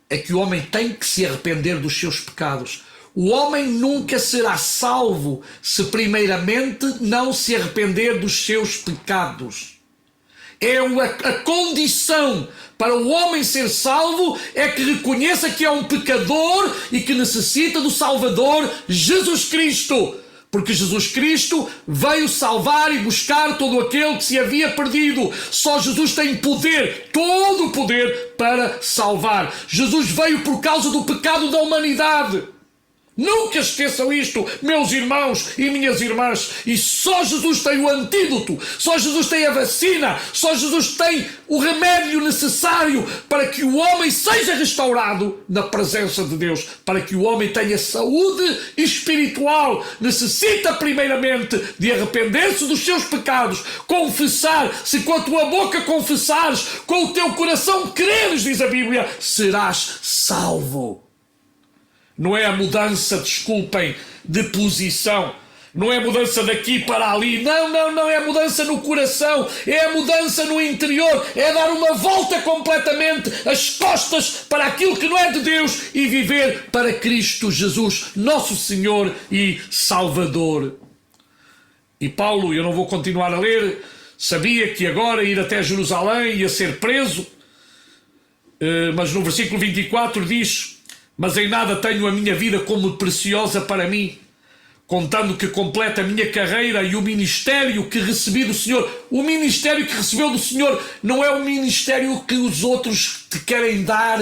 é que o homem tem que se arrepender dos seus pecados. O homem nunca será salvo se primeiramente não se arrepender dos seus pecados. É a condição para o homem ser salvo é que reconheça que é um pecador e que necessita do Salvador Jesus Cristo. Porque Jesus Cristo veio salvar e buscar todo aquele que se havia perdido. Só Jesus tem poder, todo o poder para salvar. Jesus veio por causa do pecado da humanidade. Nunca esqueçam isto, meus irmãos e minhas irmãs. E só Jesus tem o antídoto, só Jesus tem a vacina, só Jesus tem o remédio necessário para que o homem seja restaurado na presença de Deus, para que o homem tenha saúde espiritual. Necessita primeiramente de arrepender-se dos seus pecados, confessar. Se com a tua boca confessares, com o teu coração creres, diz a Bíblia, serás salvo. Não é a mudança, desculpem, de posição. Não é a mudança daqui para ali. Não. É a mudança no coração. É a mudança no interior. É dar uma volta completamente as costas para aquilo que não é de Deus e viver para Cristo Jesus, nosso Senhor e Salvador. E Paulo, eu não vou continuar a ler, sabia que agora ir até Jerusalém ia ser preso. Mas no versículo 24 diz... Mas em nada tenho a minha vida como preciosa para mim, contando que completa a minha carreira e o ministério que recebi do Senhor. O ministério que recebeu do Senhor não é o ministério que os outros te querem dar.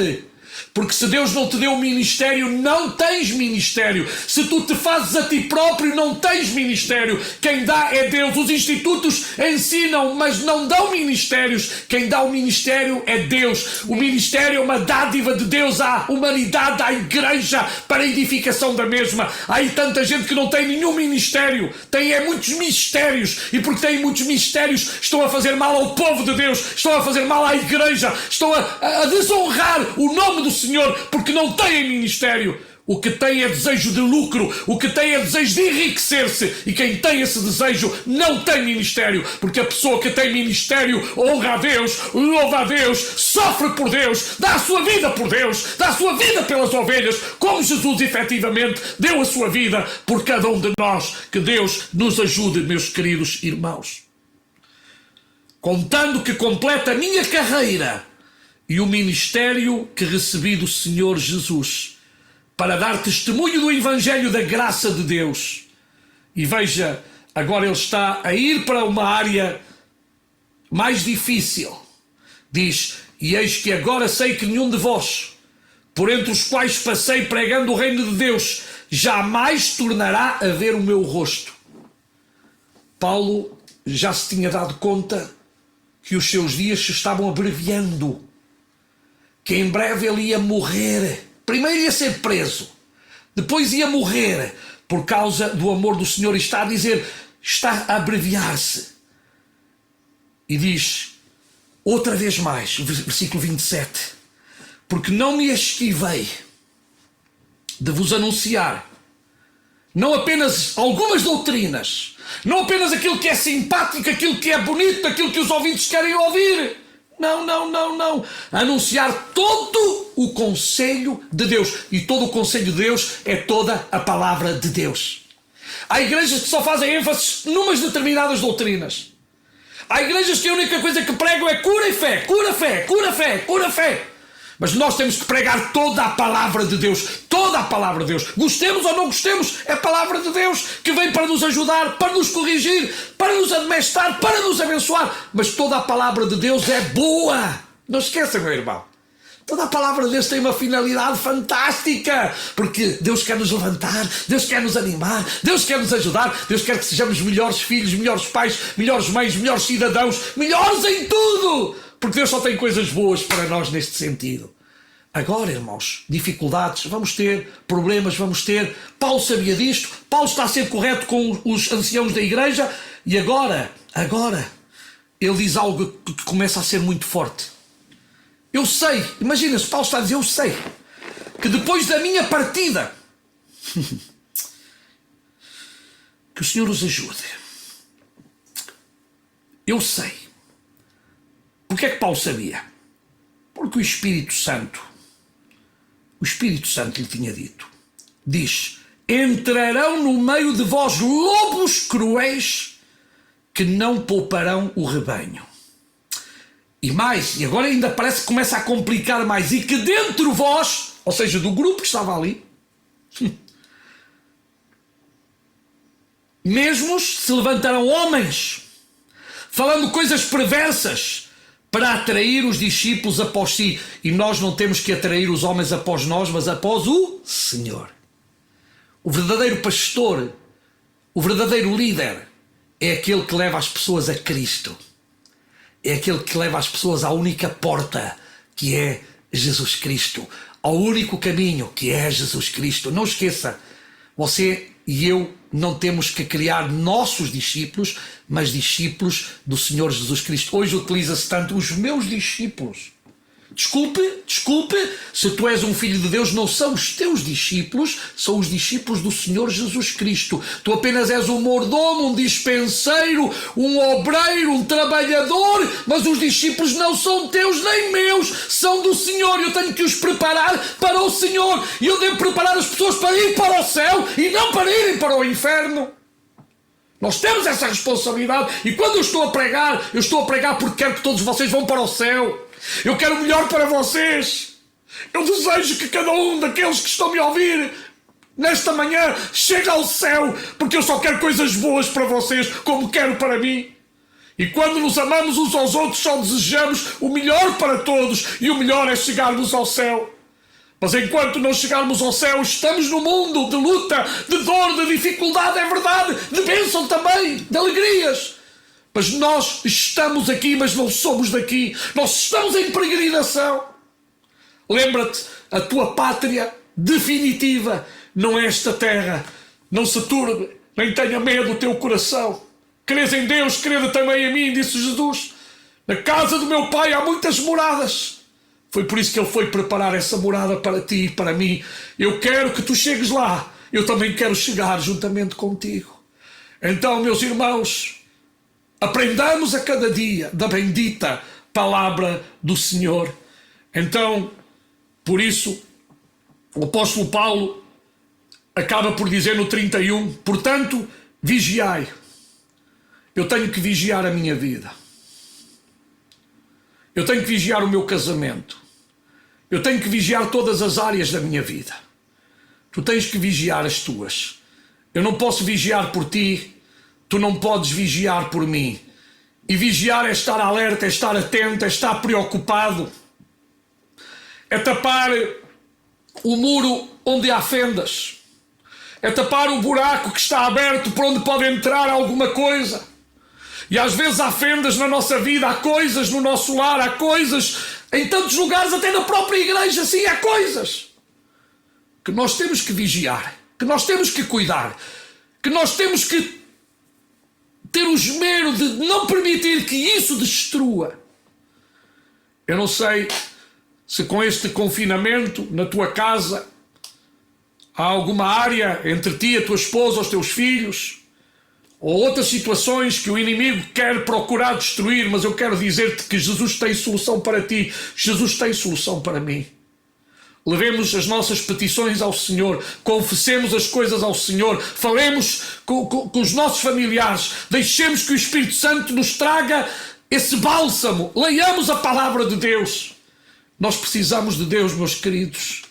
Porque se Deus não te deu um ministério, não tens ministério. Se tu te fazes a ti próprio, não tens ministério. Quem dá é Deus. Os institutos ensinam, mas não dão ministérios. Quem dá o ministério é Deus. O ministério é uma dádiva de Deus à humanidade, à igreja, para a edificação da mesma. Há aí tanta gente que não tem nenhum ministério. Tem muitos mistérios. E porque têm muitos mistérios, estão a fazer mal ao povo de Deus. Estão a fazer mal à igreja. Estão a desonrar o nome do Senhor, porque não têm ministério. O que tem é desejo de lucro, o que tem é desejo de enriquecer-se, e quem tem esse desejo não tem ministério, porque a pessoa que tem ministério honra a Deus, louva a Deus, sofre por Deus, dá a sua vida por Deus, dá a sua vida pelas ovelhas, como Jesus efetivamente deu a sua vida por cada um de nós. Que Deus nos ajude, meus queridos irmãos. Contando que completa a minha carreira e o ministério que recebi do Senhor Jesus, para dar testemunho do Evangelho da graça de Deus. E veja, agora ele está a ir para uma área mais difícil. Diz, e eis que agora sei que nenhum de vós, por entre os quais passei pregando o reino de Deus, jamais tornará a ver o meu rosto. Paulo já se tinha dado conta que os seus dias se estavam abreviando, que em breve ele ia morrer. Primeiro ia ser preso, depois ia morrer por causa do amor do Senhor. E está a dizer, está a abreviar-se. E diz, outra vez mais, versículo 27, porque não me esquivei de vos anunciar não apenas algumas doutrinas, não apenas aquilo que é simpático, aquilo que é bonito, aquilo que os ouvintes querem ouvir. Não. Anunciar todo o conselho de Deus. E todo o conselho de Deus é toda a palavra de Deus. Há igrejas que só fazem ênfase numas determinadas doutrinas. Há igrejas que a única coisa que pregam é cura e fé, cura, fé, cura, fé, cura, fé. Mas nós temos que pregar toda a palavra de Deus. Toda a palavra de Deus. Gostemos ou não gostemos, é a palavra de Deus que vem para nos ajudar, para nos corrigir, para nos admoestar, para nos abençoar. Mas toda a palavra de Deus é boa. Não esqueça, meu irmão. Toda a palavra de Deus tem uma finalidade fantástica. Porque Deus quer nos levantar, Deus quer nos animar, Deus quer nos ajudar, Deus quer que sejamos melhores filhos, melhores pais, melhores mães, melhores cidadãos, melhores em tudo. Porque Deus só tem coisas boas para nós neste sentido. Agora, irmãos, dificuldades, vamos ter problemas, vamos ter. Paulo sabia disto, Paulo está a ser correto com os anciãos da igreja e agora, ele diz algo que começa a ser muito forte. Eu sei, imagina-se, Paulo está a dizer, eu sei, que depois da minha partida, que o Senhor os ajude. Eu sei. Porque é que Paulo sabia? Porque o Espírito Santo lhe tinha dito. Diz, entrarão no meio de vós lobos cruéis que não pouparão o rebanho. E mais, e agora ainda parece que começa a complicar mais, e que dentro de vós, ou seja, do grupo que estava ali, mesmos se levantarão homens, falando coisas perversas, para atrair os discípulos após si. E nós não temos que atrair os homens após nós, mas após o Senhor. O verdadeiro pastor, o verdadeiro líder, é aquele que leva as pessoas a Cristo. É aquele que leva as pessoas à única porta, que é Jesus Cristo. Ao único caminho, que é Jesus Cristo. Não esqueça, você e eu não temos que criar nossos discípulos, mas discípulos do Senhor Jesus Cristo. Hoje utiliza-se tanto os meus discípulos. Desculpe, se tu és um filho de Deus, não são os teus discípulos, são os discípulos do Senhor Jesus Cristo. Tu apenas és um mordomo, um dispenseiro, um obreiro, um trabalhador, mas os discípulos não são teus nem meus, são do Senhor. Eu tenho que os preparar para o Senhor, e eu devo preparar as pessoas para ir para o céu e não para irem para o inferno. Nós temos essa responsabilidade, e quando eu estou a pregar porque quero que todos vocês vão para o céu. Eu quero o melhor para vocês. Eu desejo que cada um daqueles que estão me a ouvir nesta manhã chegue ao céu, porque eu só quero coisas boas para vocês, como quero para mim. E quando nos amamos uns aos outros, só desejamos o melhor para todos, e o melhor é chegarmos ao céu. Mas enquanto não chegarmos ao céu, estamos no mundo de luta, de dor, de dificuldade, é verdade, de bênção também, de alegrias. Mas nós estamos aqui, mas não somos daqui. Nós estamos em peregrinação. Lembra-te, a tua pátria definitiva não é esta terra. Não se turbe, nem tenha medo o teu coração. Crês em Deus, crede também em mim, disse Jesus. Na casa do meu Pai há muitas moradas. Foi por isso que Ele foi preparar essa morada para ti e para mim. Eu quero que tu chegues lá. Eu também quero chegar juntamente contigo. Então, meus irmãos, aprendamos a cada dia da bendita palavra do Senhor. Então, por isso, o apóstolo Paulo acaba por dizer no 31, portanto, vigiai. Eu tenho que vigiar a minha vida. Eu tenho que vigiar o meu casamento. Eu tenho que vigiar todas as áreas da minha vida. Tu tens que vigiar as tuas. Eu não posso vigiar por ti, tu não podes vigiar por mim. E vigiar é estar alerta, é estar atento, é estar preocupado. É tapar o muro onde há fendas. É tapar o buraco que está aberto por onde pode entrar alguma coisa. E às vezes há fendas na nossa vida, há coisas no nosso lar, há coisas em tantos lugares, até na própria igreja, sim, há coisas que nós temos que vigiar, que nós temos que cuidar, que nós temos que ter o esmero de não permitir que isso destrua. Eu não sei se com este confinamento na tua casa há alguma área entre ti, a tua esposa, os teus filhos, ou outras situações que o inimigo quer procurar destruir, mas eu quero dizer-te que Jesus tem solução para ti, Jesus tem solução para mim. Levemos as nossas petições ao Senhor, confessemos as coisas ao Senhor, falemos com os nossos familiares, deixemos que o Espírito Santo nos traga esse bálsamo, leiamos a palavra de Deus. Nós precisamos de Deus, meus queridos,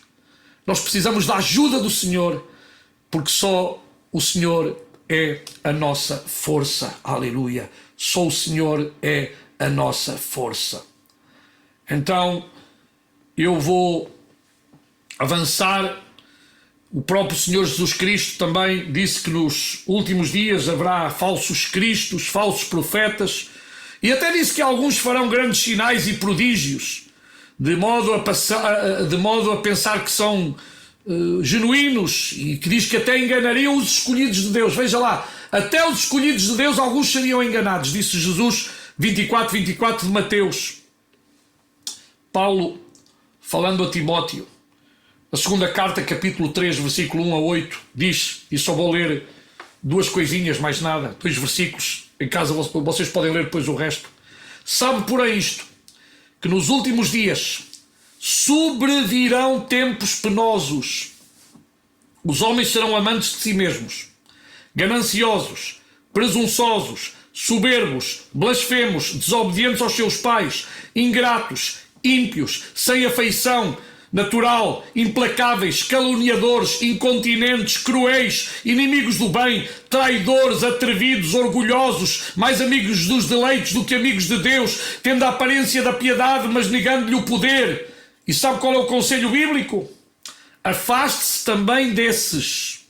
nós precisamos da ajuda do Senhor, porque só o Senhor é a nossa força, aleluia, só o Senhor é a nossa força. Então, eu vou avançar. O próprio Senhor Jesus Cristo também disse que nos últimos dias haverá falsos cristos, falsos profetas, e até disse que alguns farão grandes sinais e prodígios, de modo a pensar que são genuínos, e que diz que até enganariam os escolhidos de Deus. Veja lá, até os escolhidos de Deus alguns seriam enganados, disse Jesus, 24 de Mateus. Paulo, falando a Timóteo, a segunda carta, capítulo 3, versículo 1 a 8, diz, e só vou ler duas coisinhas, mais nada, 2 versículos, em casa vocês podem ler depois o resto. Sabe, porém, isto, que nos últimos dias sobrevirão tempos penosos. Os homens serão amantes de si mesmos, gananciosos, presunçosos, soberbos, blasfemos, desobedientes aos seus pais, ingratos, ímpios, sem afeição natural, implacáveis, caluniadores, incontinentes, cruéis, inimigos do bem, traidores, atrevidos, orgulhosos, mais amigos dos deleites do que amigos de Deus, tendo a aparência da piedade, mas negando-lhe o poder. E sabe qual é o conselho bíblico? Afaste-se também desses,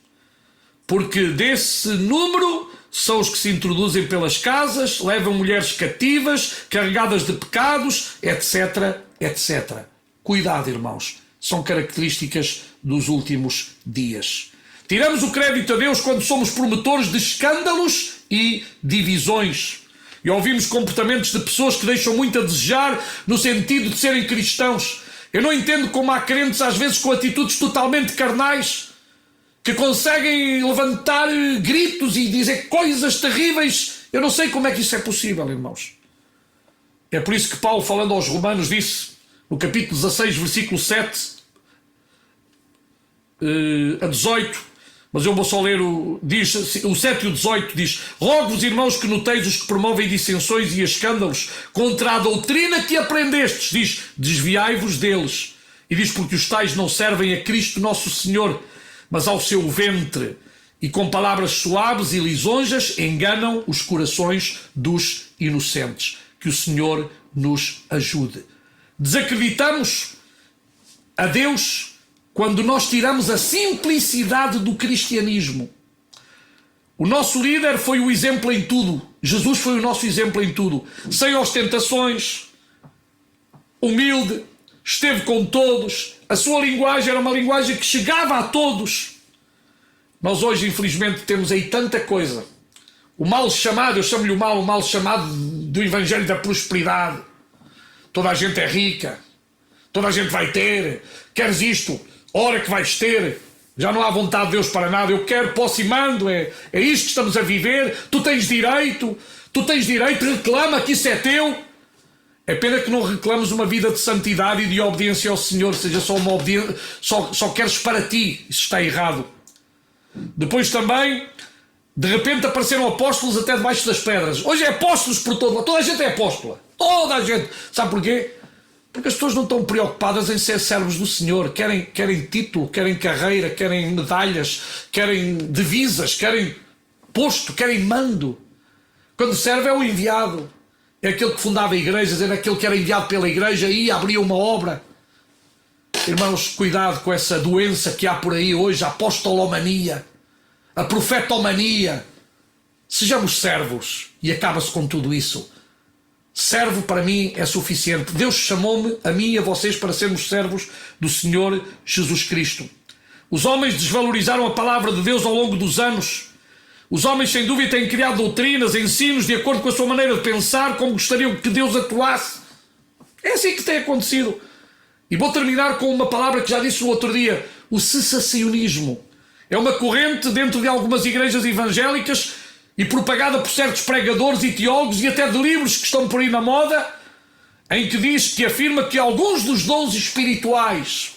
porque desse número são os que se introduzem pelas casas, levam mulheres cativas, carregadas de pecados, etc, etc. Cuidado, irmãos, são características dos últimos dias. Tiramos o crédito a Deus quando somos promotores de escândalos e divisões. E ouvimos comportamentos de pessoas que deixam muito a desejar no sentido de serem cristãos. Eu não entendo como há crentes, às vezes, com atitudes totalmente carnais, que conseguem levantar gritos e dizer coisas terríveis. Eu não sei como é que isso é possível, irmãos. É por isso que Paulo, falando aos Romanos, disse, no capítulo 16, versículo 7 a 18, mas eu vou só ler o 7 e o 18, diz: rogo-vos, irmãos, que noteis os que promovem dissensões e escândalos contra a doutrina que aprendestes, diz, desviai-vos deles. E diz, porque os tais não servem a Cristo nosso Senhor, mas ao seu ventre, e com palavras suaves e lisonjas enganam os corações dos inocentes. Que o Senhor nos ajude. Desacreditamos a Deus quando nós tiramos a simplicidade do cristianismo. O nosso líder foi o exemplo em tudo. Jesus foi o nosso exemplo em tudo. Sem ostentações, humilde, esteve com todos. A sua linguagem era uma linguagem que chegava a todos. Nós hoje, infelizmente, temos aí tanta coisa. O mal chamado, eu chamo-lhe o mal chamado do Evangelho da Prosperidade. Toda a gente é rica, toda a gente vai ter, queres isto, ora que vais ter, já não há vontade de Deus para nada, eu quero, posso e mando, é isto que estamos a viver, tu tens direito, reclama que isso é teu. É pena que não reclames uma vida de santidade e de obediência ao Senhor, seja só uma obediência, só queres para ti, isso está errado. Depois também, de repente apareceram apóstolos até debaixo das pedras. Hoje é apóstolos por todo lado, toda a gente é apóstola. Toda a gente. Sabe porquê? Porque as pessoas não estão preocupadas em ser servos do Senhor. Querem título, querem carreira, querem medalhas, querem divisas, querem posto, querem mando. Quando serve é o enviado. É aquele que fundava igrejas, era aquele que era enviado pela igreja e abria uma obra. Irmãos, cuidado com essa doença que há por aí hoje, a apostolomania, a profetomania. Sejamos servos e acaba-se com tudo isso. Servo para mim é suficiente. Deus chamou-me, a mim e a vocês, para sermos servos do Senhor Jesus Cristo. Os homens desvalorizaram a palavra de Deus ao longo dos anos. Os homens, sem dúvida, têm criado doutrinas, ensinos, de acordo com a sua maneira de pensar, como gostariam que Deus atuasse. É assim que tem acontecido. E vou terminar com uma palavra que já disse no outro dia: o cessacionismo. É uma corrente dentro de algumas igrejas evangélicas e propagada por certos pregadores e teólogos e até de livros que estão por aí na moda, em que diz, que afirma que alguns dos dons espirituais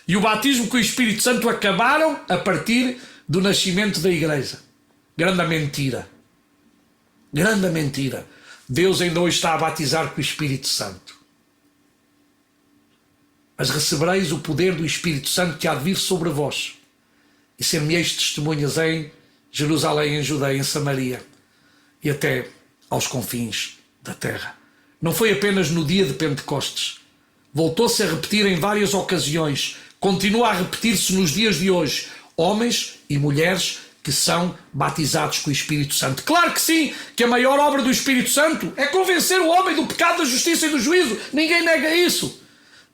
e o batismo com o Espírito Santo acabaram a partir do nascimento da igreja. Grande mentira. Grande mentira. Deus ainda hoje está a batizar com o Espírito Santo. Mas recebereis o poder do Espírito Santo que há de vir sobre vós, e ser-me-eis testemunhas em Jerusalém, em Judeia, em Samaria e até aos confins da terra. Não foi apenas no dia de Pentecostes. Voltou-se a repetir em várias ocasiões. Continua a repetir-se nos dias de hoje. Homens e mulheres que são batizados com o Espírito Santo. Claro que sim, que a maior obra do Espírito Santo é convencer o homem do pecado, da justiça e do juízo. Ninguém nega isso.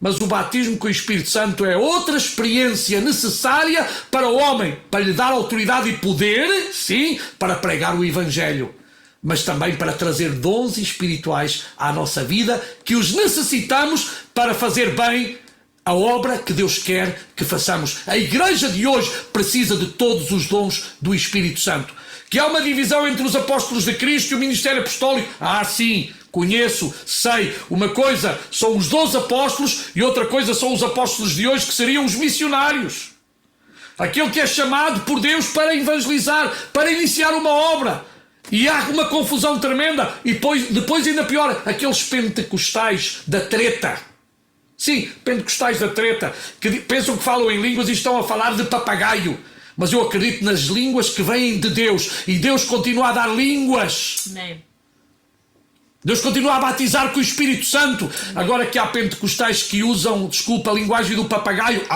Mas o batismo com o Espírito Santo é outra experiência necessária para o homem, para lhe dar autoridade e poder, sim, para pregar o Evangelho, mas também para trazer dons espirituais à nossa vida, que os necessitamos para fazer bem a obra que Deus quer que façamos. A igreja de hoje precisa de todos os dons do Espírito Santo. Que há uma divisão entre os apóstolos de Cristo e o ministério apostólico? Ah, sim, conheço, sei. Uma coisa são os 12 apóstolos e outra coisa são os apóstolos de hoje, que seriam os missionários. Aquele que é chamado por Deus para evangelizar, para iniciar uma obra. E há uma confusão tremenda. E depois ainda pior, aqueles pentecostais da treta. Sim, pentecostais da treta, que pensam que falam em línguas e estão a falar de papagaio. Mas eu acredito nas línguas que vêm de Deus. E Deus continua a dar línguas. Amém. Deus continua a batizar com o Espírito Santo. Agora que há pentecostais que usam, desculpa, a linguagem do papagaio.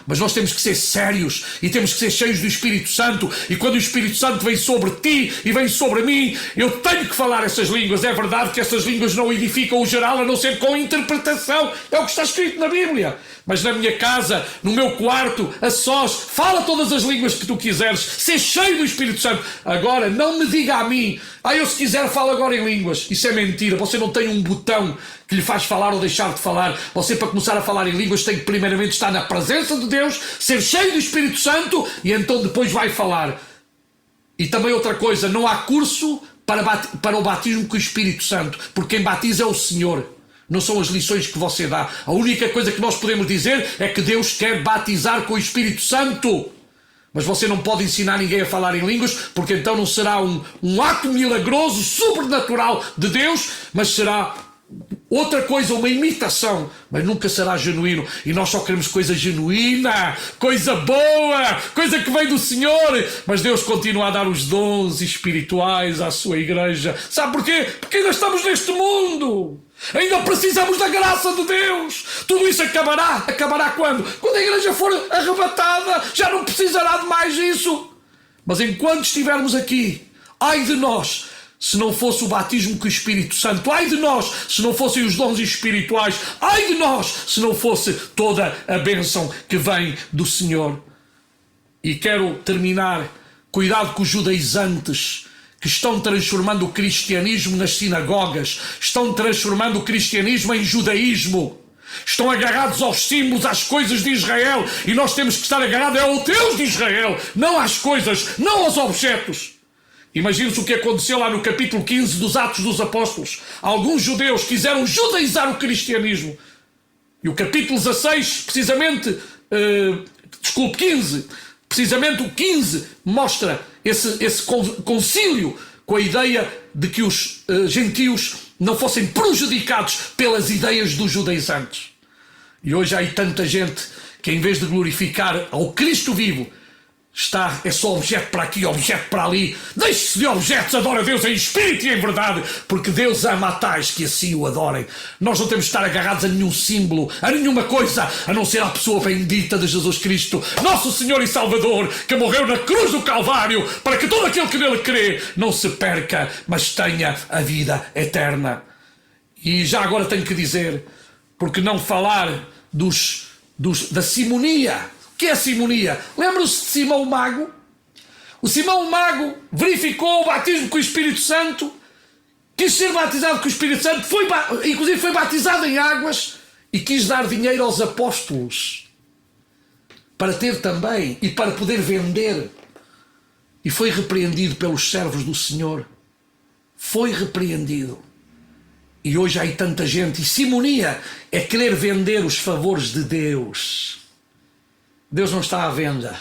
Mas nós temos que ser sérios e temos que ser cheios do Espírito Santo. E quando o Espírito Santo vem sobre ti e vem sobre mim, eu tenho que falar essas línguas. É verdade que essas línguas não edificam o geral, a não ser com interpretação. É o que está escrito na Bíblia. Mas na minha casa, no meu quarto, a sós, fala todas as línguas que tu quiseres. Ser cheio do Espírito Santo. Agora, não me diga a mim, eu se quiser falo agora em línguas. Isso é mentira. Você não tem um botão que lhe faz falar ou deixar de falar. Você, para começar a falar em línguas, tem que primeiramente estar na presença de Deus, ser cheio do Espírito Santo, e então depois vai falar. E também outra coisa, não há curso para o batismo com o Espírito Santo, porque quem batiza é o Senhor. Não são as lições que você dá. A única coisa que nós podemos dizer é que Deus quer batizar com o Espírito Santo. Mas você não pode ensinar ninguém a falar em línguas, porque então não será um ato milagroso, sobrenatural de Deus, mas será outra coisa, uma imitação, mas nunca será genuíno. E nós só queremos coisa genuína, coisa boa, coisa que vem do Senhor. Mas Deus continua a dar os dons espirituais à sua igreja. Sabe porquê? Porque ainda estamos neste mundo. Ainda precisamos da graça de Deus. Tudo isso acabará. Acabará quando? Quando a igreja for arrebatada, já não precisará de mais isso. Mas enquanto estivermos aqui, ai de nós se não fosse o batismo com o Espírito Santo, ai de nós se não fossem os dons espirituais, ai de nós se não fosse toda a bênção que vem do Senhor. E quero terminar, cuidado com os judaizantes que estão transformando o cristianismo nas sinagogas, estão transformando o cristianismo em judaísmo, estão agarrados aos símbolos, às coisas de Israel, e nós temos que estar agarrados ao Deus de Israel, não às coisas, não aos objetos. Imagine-se o que aconteceu lá no capítulo 15 dos Atos dos Apóstolos. Alguns judeus quiseram judaizar o cristianismo. E o capítulo 16, precisamente, 15, precisamente o 15 mostra esse concílio com a ideia de que os gentios não fossem prejudicados pelas ideias dos judaizantes. E hoje há aí tanta gente que, em vez de glorificar ao Cristo vivo, é só objeto para aqui, objeto para ali. Deixe-se de objetos, adora a Deus em espírito e em verdade, porque Deus ama a tais que assim o adorem. Nós não temos de estar agarrados a nenhum símbolo, a nenhuma coisa, a não ser a pessoa bendita de Jesus Cristo, nosso Senhor e Salvador, que morreu na cruz do Calvário, para que todo aquele que nele crê não se perca, mas tenha a vida eterna. E já agora tenho que dizer, porque não falar da simonia? O que é a simonia? Lembram-se de Simão o Mago? O Simão o Mago verificou o batismo com o Espírito Santo, quis ser batizado com o Espírito Santo, inclusive foi batizado em águas e quis dar dinheiro aos apóstolos para ter também e para poder vender. E foi repreendido pelos servos do Senhor. Foi repreendido. E hoje há aí tanta gente. E simonia é querer vender os favores de Deus. Deus não está à venda.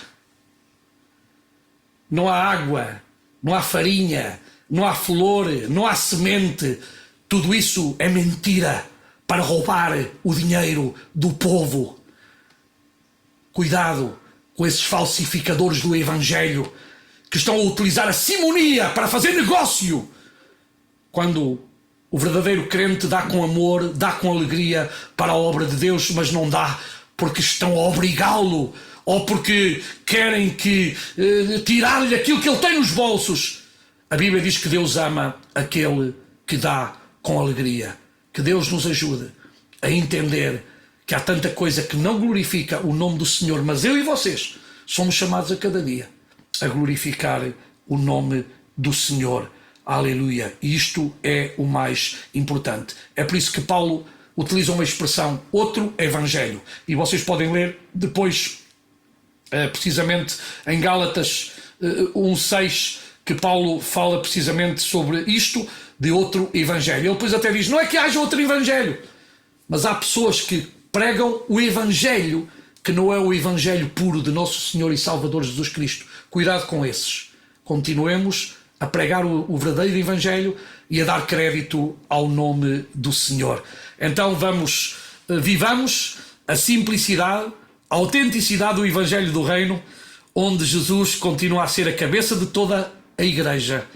Não há água, não há farinha, não há flor, não há semente. Tudo isso é mentira para roubar o dinheiro do povo. Cuidado com esses falsificadores do Evangelho que estão a utilizar a simonia para fazer negócio, quando o verdadeiro crente dá com amor, dá com alegria para a obra de Deus, mas não dá porque estão a obrigá-lo, ou porque querem tirar-lhe aquilo que ele tem nos bolsos. A Bíblia diz que Deus ama aquele que dá com alegria. Que Deus nos ajude a entender que há tanta coisa que não glorifica o nome do Senhor, mas eu e vocês somos chamados a cada dia a glorificar o nome do Senhor. Aleluia. E isto é o mais importante. É por isso que Paulo utiliza uma expressão, outro evangelho. E vocês podem ler depois, precisamente em Gálatas 1:6, que Paulo fala precisamente sobre isto, de outro evangelho. Ele depois até diz, não é que haja outro evangelho, mas há pessoas que pregam o evangelho que não é o evangelho puro de nosso Senhor e Salvador Jesus Cristo. Cuidado com esses. Continuemos a pregar o verdadeiro evangelho e a dar crédito ao nome do Senhor. Então vivamos a simplicidade, a autenticidade do evangelho do reino, onde Jesus continua a ser a cabeça de toda a igreja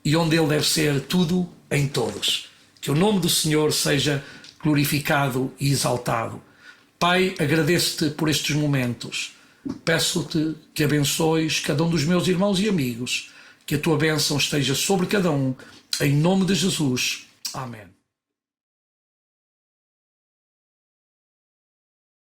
e onde ele deve ser tudo em todos. Que o nome do Senhor seja glorificado e exaltado. Pai, agradeço-te por estes momentos. Peço-te que abençoes cada um dos meus irmãos e amigos, que a tua bênção esteja sobre cada um, em nome de Jesus. Amém.